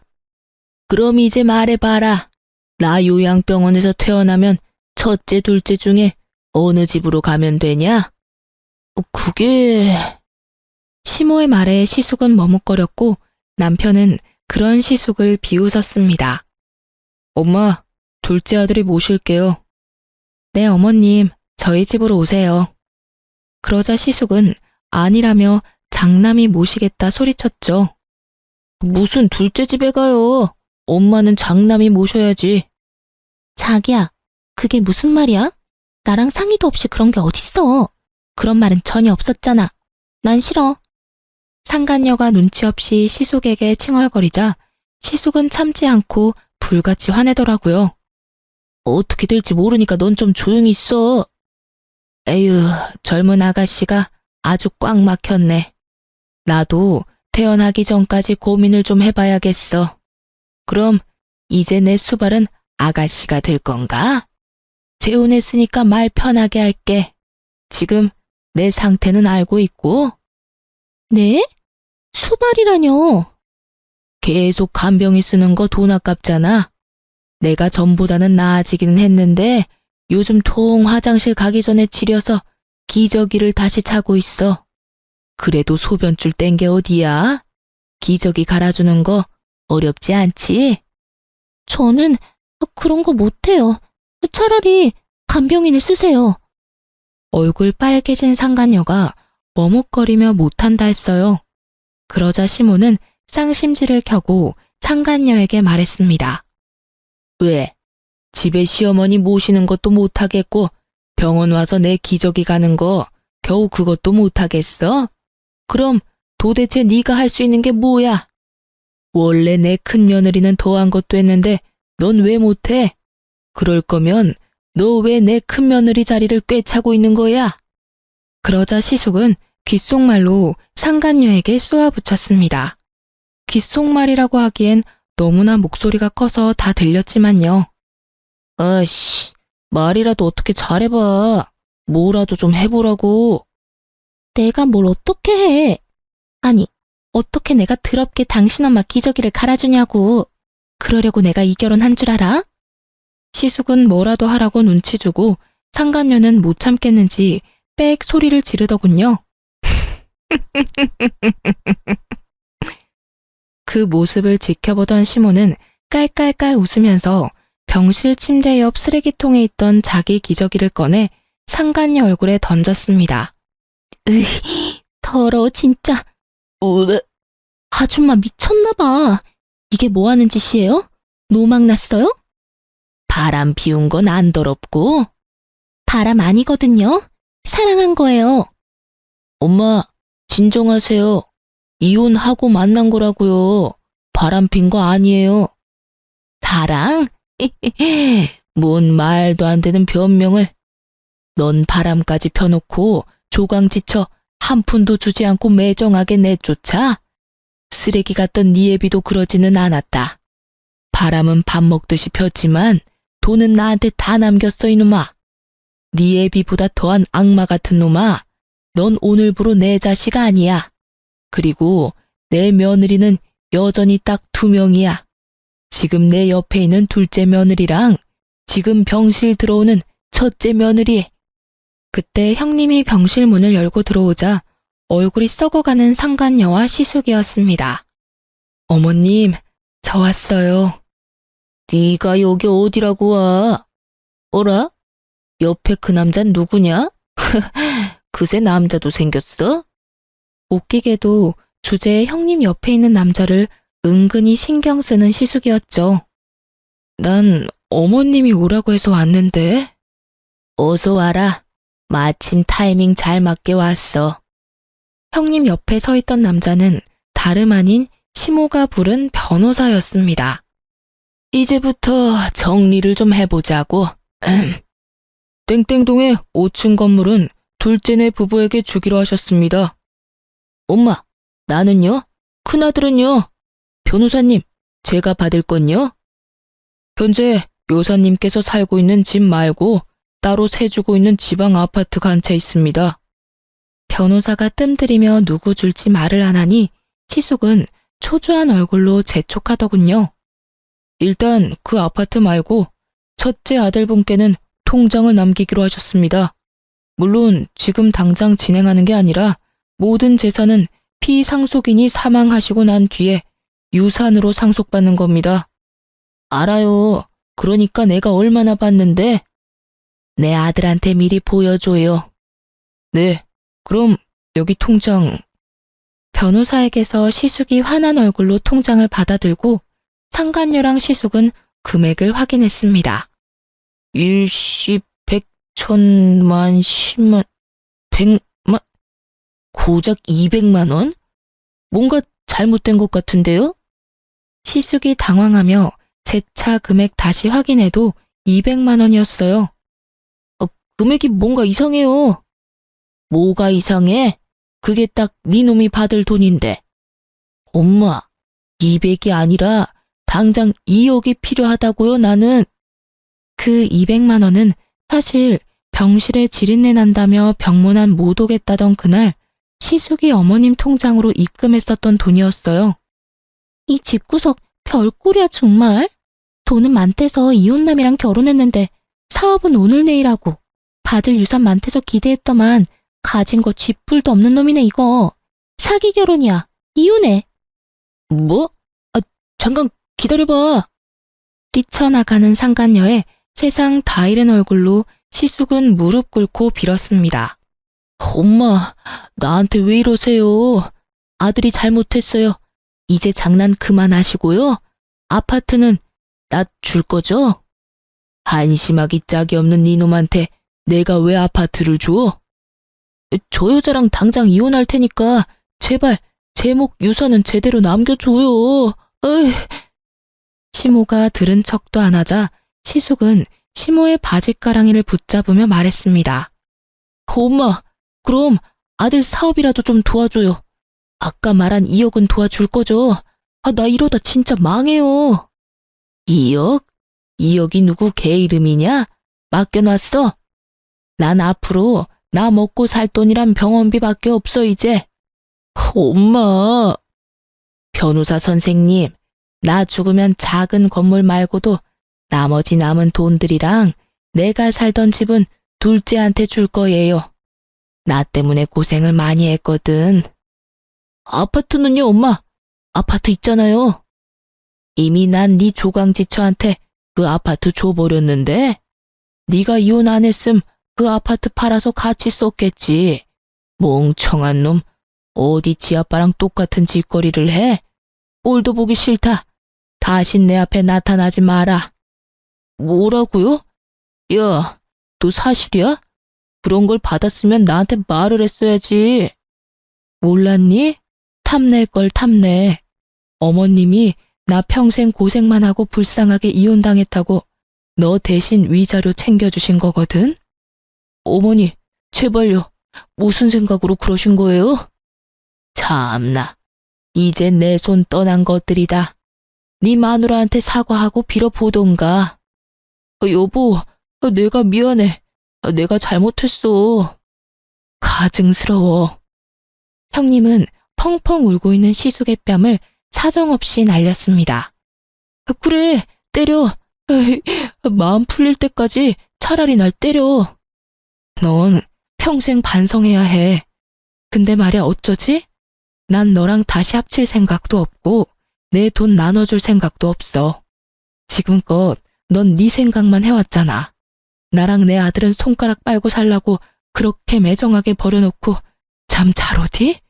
그럼 이제 말해봐라. 나 요양병원에서 퇴원하면 첫째, 둘째 중에 어느 집으로 가면 되냐? 그게... 시모의 말에 시숙은 머뭇거렸고 남편은 그런 시숙을 비웃었습니다. 엄마, 둘째 아들이 모실게요. 네, 어머님, 저희 집으로 오세요. 그러자 시숙은 아니라며 장남이 모시겠다 소리쳤죠. 무슨 둘째 집에 가요? 엄마는 장남이 모셔야지. 자기야, 그게 무슨 말이야? 나랑 상의도 없이 그런 게 어딨어. 그런 말은 전혀 없었잖아. 난 싫어. 상간녀가 눈치 없이 시숙에게 칭얼거리자 시숙은 참지 않고 불같이 화내더라고요. 어떻게 될지 모르니까 넌 좀 조용히 있어. 에휴, 젊은 아가씨가 아주 꽉 막혔네. 나도 태어나기 전까지 고민을 좀 해봐야겠어. 그럼 이제 내 수발은 아가씨가 될 건가? 재혼했으니까 말 편하게 할게. 지금 내 상태는 알고 있고. 네? 수발이라뇨. 계속 간병이 쓰는 거 돈 아깝잖아. 내가 전보다는 나아지기는 했는데 요즘 통 화장실 가기 전에 지려서 기저귀를 다시 차고 있어. 그래도 소변줄 뗀 게 어디야? 기저귀 갈아주는 거 어렵지 않지? 저는 그런 거 못해요. 차라리 간병인을 쓰세요. 얼굴 빨개진 상간녀가 머뭇거리며 못한다 했어요. 그러자 시모는 쌍심지를 켜고 상간녀에게 말했습니다. 왜? 집에 시어머니 모시는 것도 못하겠고 병원 와서 내 기저귀 가는 거 겨우 그것도 못하겠어? 그럼 도대체 네가 할 수 있는 게 뭐야? 원래 내 큰 며느리는 더한 것도 했는데 넌 왜 못해? 그럴 거면 너 왜 내 큰 며느리 자리를 꿰차고 있는 거야? 그러자 시숙은 귓속말로 상간녀에게 쏘아붙였습니다. 귓속말이라고 하기엔 너무나 목소리가 커서 다 들렸지만요. 아이씨, 말이라도 어떻게 잘해봐. 뭐라도 좀 해보라고. 내가 뭘 어떻게 해? 아니, 어떻게 내가 더럽게 당신 엄마 기저귀를 갈아주냐고. 그러려고 내가 이 결혼한 줄 알아? 시숙은 뭐라도 하라고 눈치 주고 상간녀는 못 참겠는지 빽 소리를 지르더군요. 그 모습을 지켜보던 시모는 깔깔깔 웃으면서 병실 침대 옆 쓰레기통에 있던 자기 기저귀를 꺼내 상간녀 얼굴에 던졌습니다. 더러워 진짜. 어, 아줌마 미쳤나봐. 이게 뭐 하는 짓이에요? 노막 났어요? 바람 피운 건 안 더럽고. 바람 아니거든요. 사랑한 거예요. 엄마, 진정하세요. 이혼하고 만난 거라고요. 바람 핀 거 아니에요. 바람? 뭔 말도 안 되는 변명을. 넌 바람까지 펴놓고 조강지쳐 한 푼도 주지 않고 매정하게 내쫓아? 쓰레기 같던 네 애비도 그러지는 않았다. 바람은 밥 먹듯이 폈지만 돈은 나한테 다 남겼어, 이놈아. 네 애비보다 더한 악마 같은 놈아. 넌 오늘부로 내 자식 아니야. 그리고 내 며느리는 여전히 딱 2명이야. 지금 내 옆에 있는 둘째 며느리랑 지금 병실 들어오는 첫째 며느리. 그때 형님이 병실 문을 열고 들어오자 얼굴이 썩어가는 상간녀와 시숙이었습니다. 어머님, 저 왔어요. 네가 여기 어디라고 와? 어라? 옆에 그 남잔 누구냐? 그새 남자도 생겼어? 웃기게도 주제에 형님 옆에 있는 남자를 은근히 신경 쓰는 시숙이었죠. 난 어머님이 오라고 해서 왔는데. 어서 와라. 마침 타이밍 잘 맞게 왔어. 형님 옆에 서 있던 남자는 다름 아닌 시모가 부른 변호사였습니다. 이제부터 정리를 좀 해보자고. 땡땡동의 5층 건물은 둘째네 부부에게 주기로 하셨습니다. 엄마, 나는요? 큰아들은요? 변호사님, 제가 받을 건요? 현재 요사님께서 살고 있는 집 말고 따로 세주고 있는 지방 아파트가 한 채 있습니다. 변호사가 뜸들이며 누구 줄지 말을 안 하니 시숙은 초조한 얼굴로 재촉하더군요. 일단 그 아파트 말고 첫째 아들분께는 통장을 남기기로 하셨습니다. 물론 지금 당장 진행하는 게 아니라 모든 재산은 피상속인이 사망하시고 난 뒤에 유산으로 상속받는 겁니다. 알아요. 그러니까 내가 얼마나 받는데? 내 아들한테 미리 보여줘요. 네, 그럼 여기 통장. 변호사에게서 시숙이 화난 얼굴로 통장을 받아들고 상간녀랑 시숙은 금액을 확인했습니다. 일십, 백, 천만, 십만, 백만, 고작 200만 원? 뭔가 잘못된 것 같은데요? 시숙이 당황하며 재차 금액 다시 확인해도 200만 원이었어요. 금액이 뭔가 이상해요. 뭐가 이상해? 그게 딱 네 놈이 받을 돈인데. 엄마, 200이 아니라 당장 2억이 필요하다고요, 나는. 그 200만 원은 사실 병실에 지린내 난다며 병문안 못 오겠다던 그날 시숙이 어머님 통장으로 입금했었던 돈이었어요. 이 집구석 별꼴이야 정말. 돈은 많대서 이혼남이랑 결혼했는데 사업은 오늘 내일하고 받을 유산 많대서 기대했더만 가진 거 쥐뿔도 없는 놈이네 이거. 사기 결혼이야. 이혼해. 뭐? 잠깐 기다려봐. 뛰쳐나가는 상간녀의 세상 다 잃은 얼굴로 시숙은 무릎 꿇고 빌었습니다. 엄마, 나한테 왜 이러세요? 아들이 잘못했어요. 이제 장난 그만하시고요. 아파트는 나 줄 거죠? 한심하기 짝이 없는 니놈한테 내가 왜 아파트를 줘? 저 여자랑 당장 이혼할 테니까 제발 제목 유산은 제대로 남겨줘요. 에이. 시모가 들은 척도 안 하자 시숙은 시모의 바짓가랑이를 붙잡으며 말했습니다. 엄마, 그럼 아들 사업이라도 좀 도와줘요. 아까 말한 2억은 도와줄 거죠? 나 이러다 진짜 망해요. 2억? 2억이 누구 개 이름이냐? 맡겨놨어. 난 앞으로 나 먹고 살 돈이란 병원비밖에 없어 이제. 엄마. 변호사 선생님, 나 죽으면 작은 건물 말고도 나머지 남은 돈들이랑 내가 살던 집은 둘째한테 줄 거예요. 나 때문에 고생을 많이 했거든. 아파트는요, 엄마? 아파트 있잖아요. 이미 난 네 조강지처한테 그 아파트 줘버렸는데 네가 이혼 안 했음 그 아파트 팔아서 같이 썼겠지. 멍청한 놈. 어디 지 아빠랑 똑같은 짓거리를 해? 꼴도 보기 싫다. 다신 내 앞에 나타나지 마라. 뭐라고요? 야, 너 사실이야? 그런 걸 받았으면 나한테 말을 했어야지. 몰랐니? 탐낼 걸 탐내. 어머님이 나 평생 고생만 하고 불쌍하게 이혼당했다고 너 대신 위자료 챙겨주신 거거든? 어머니, 제발요. 무슨 생각으로 그러신 거예요? 참나, 이제 내 손 떠난 것들이다. 네 마누라한테 사과하고 빌어보던가. 여보, 내가 미안해. 내가 잘못했어. 가증스러워. 형님은 펑펑 울고 있는 시숙의 뺨을 사정없이 날렸습니다. 그래, 때려. 에이, 마음 풀릴 때까지 차라리 날 때려. 넌 평생 반성해야 해. 근데 말야 어쩌지? 난 너랑 다시 합칠 생각도 없고 내 돈 나눠줄 생각도 없어. 지금껏 넌 네 생각만 해왔잖아. 나랑 내 아들은 손가락 빨고 살라고 그렇게 매정하게 버려놓고 잠 잘 오디?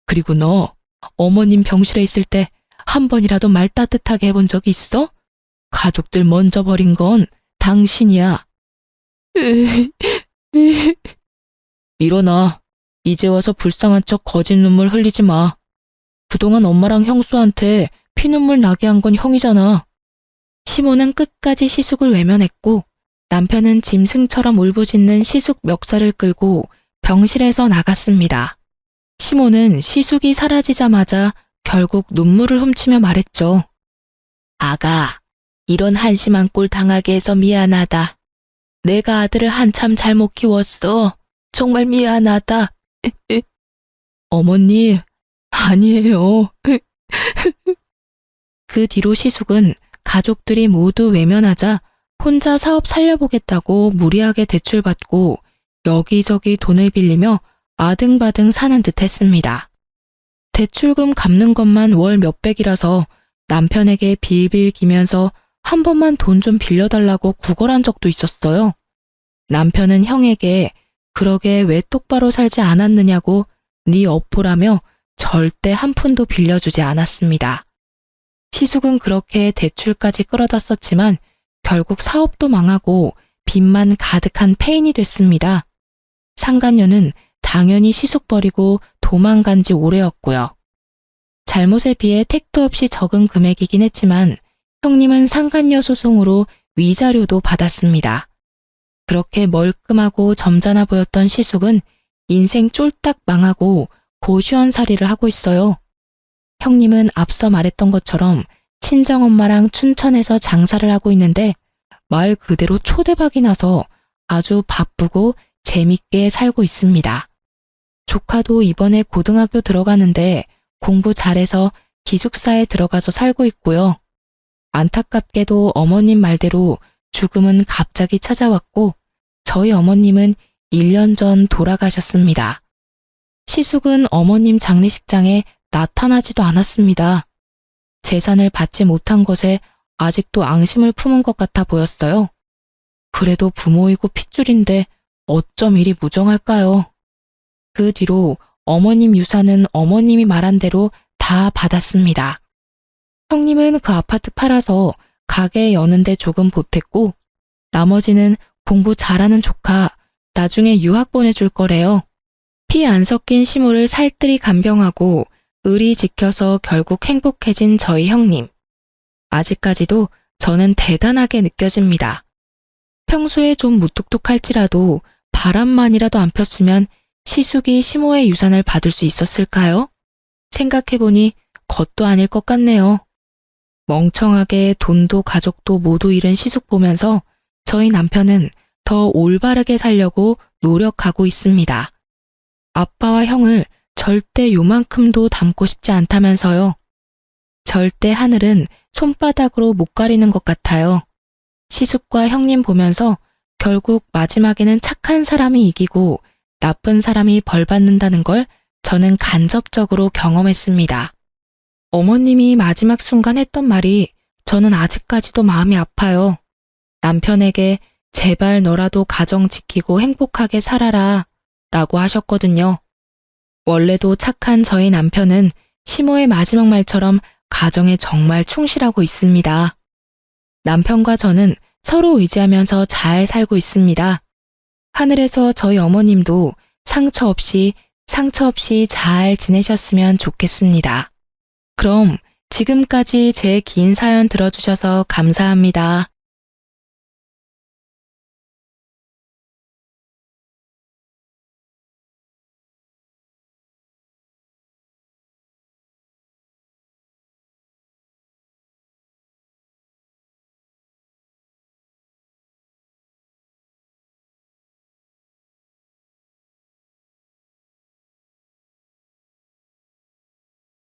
그리고 너 어머님 병실에 있을 때 한 번이라도 말 따뜻하게 해본 적이 있어? 가족들 먼저 버린 건 당신이야. 일어나. 이제 와서 불쌍한 척 거짓 눈물 흘리지 마. 그동안 엄마랑 형수한테 피눈물 나게 한 건 형이잖아. 시모는 끝까지 시숙을 외면했고 남편은 짐승처럼 울부짖는 시숙 멱살을 끌고 병실에서 나갔습니다. 시모는 시숙이 사라지자마자 결국 눈물을 훔치며 말했죠. 아가, 이런 한심한 꼴 당하게 해서 미안하다. 내가 아들을 한참 잘못 키웠어. 정말 미안하다. 어머님, 아니에요. 그 뒤로 시숙은 가족들이 모두 외면하자 혼자 사업 살려보겠다고 무리하게 대출받고 여기저기 돈을 빌리며 아등바등 사는 듯 했습니다. 대출금 갚는 것만 월 몇백이라서 남편에게 빌빌 기면서 한 번만 돈 좀 빌려달라고 구걸한 적도 있었어요. 남편은 형에게 그러게 왜 똑바로 살지 않았느냐고 네 어포라며 절대 한 푼도 빌려주지 않았습니다. 시숙은 그렇게 대출까지 끌어다 썼지만 결국 사업도 망하고 빚만 가득한 폐인이 됐습니다. 상간녀는 당연히 시숙 버리고 도망간 지 오래였고요. 잘못에 비해 택도 없이 적은 금액이긴 했지만 형님은 상간녀 소송으로 위자료도 받았습니다. 그렇게 멀끔하고 점잖아 보였던 시숙은 인생 쫄딱 망하고 고시원살이를 하고 있어요. 형님은 앞서 말했던 것처럼 친정엄마랑 춘천에서 장사를 하고 있는데 말 그대로 초대박이 나서 아주 바쁘고 재밌게 살고 있습니다. 조카도 이번에 고등학교 들어가는데 공부 잘해서 기숙사에 들어가서 살고 있고요. 안타깝게도 어머님 말대로 죽음은 갑자기 찾아왔고 저희 어머님은 1년 전 돌아가셨습니다. 시숙은 어머님 장례식장에 나타나지도 않았습니다. 재산을 받지 못한 것에 아직도 앙심을 품은 것 같아 보였어요. 그래도 부모이고 핏줄인데 어쩜 이리 무정할까요? 그 뒤로 어머님 유산은 어머님이 말한 대로 다 받았습니다. 형님은 그 아파트 팔아서 가게 여는데 조금 보탰고 나머지는 공부 잘하는 조카 나중에 유학 보내줄 거래요. 피 안 섞인 시모를 살뜰히 간병하고 의리 지켜서 결국 행복해진 저희 형님. 아직까지도 저는 대단하게 느껴집니다. 평소에 좀 무뚝뚝할지라도 바람만이라도 안 폈으면 시숙이 시모의 유산을 받을 수 있었을까요? 생각해보니 것도 아닐 것 같네요. 멍청하게 돈도 가족도 모두 잃은 시숙 보면서 저희 남편은 더 올바르게 살려고 노력하고 있습니다. 아빠와 형을 절대 요만큼도 닮고 싶지 않다면서요. 절대 하늘은 손바닥으로 못 가리는 것 같아요. 시숙과 형님 보면서 결국 마지막에는 착한 사람이 이기고 나쁜 사람이 벌 받는다는 걸 저는 간접적으로 경험했습니다. 어머님이 마지막 순간 했던 말이 저는 아직까지도 마음이 아파요. 남편에게 제발 너라도 가정 지키고 행복하게 살아라 라고 하셨거든요. 원래도 착한 저희 남편은 시모의 마지막 말처럼 가정에 정말 충실하고 있습니다. 남편과 저는 서로 의지하면서 잘 살고 있습니다. 하늘에서 저희 어머님도 상처 없이 잘 지내셨으면 좋겠습니다. 그럼 지금까지 제 긴 사연 들어주셔서 감사합니다.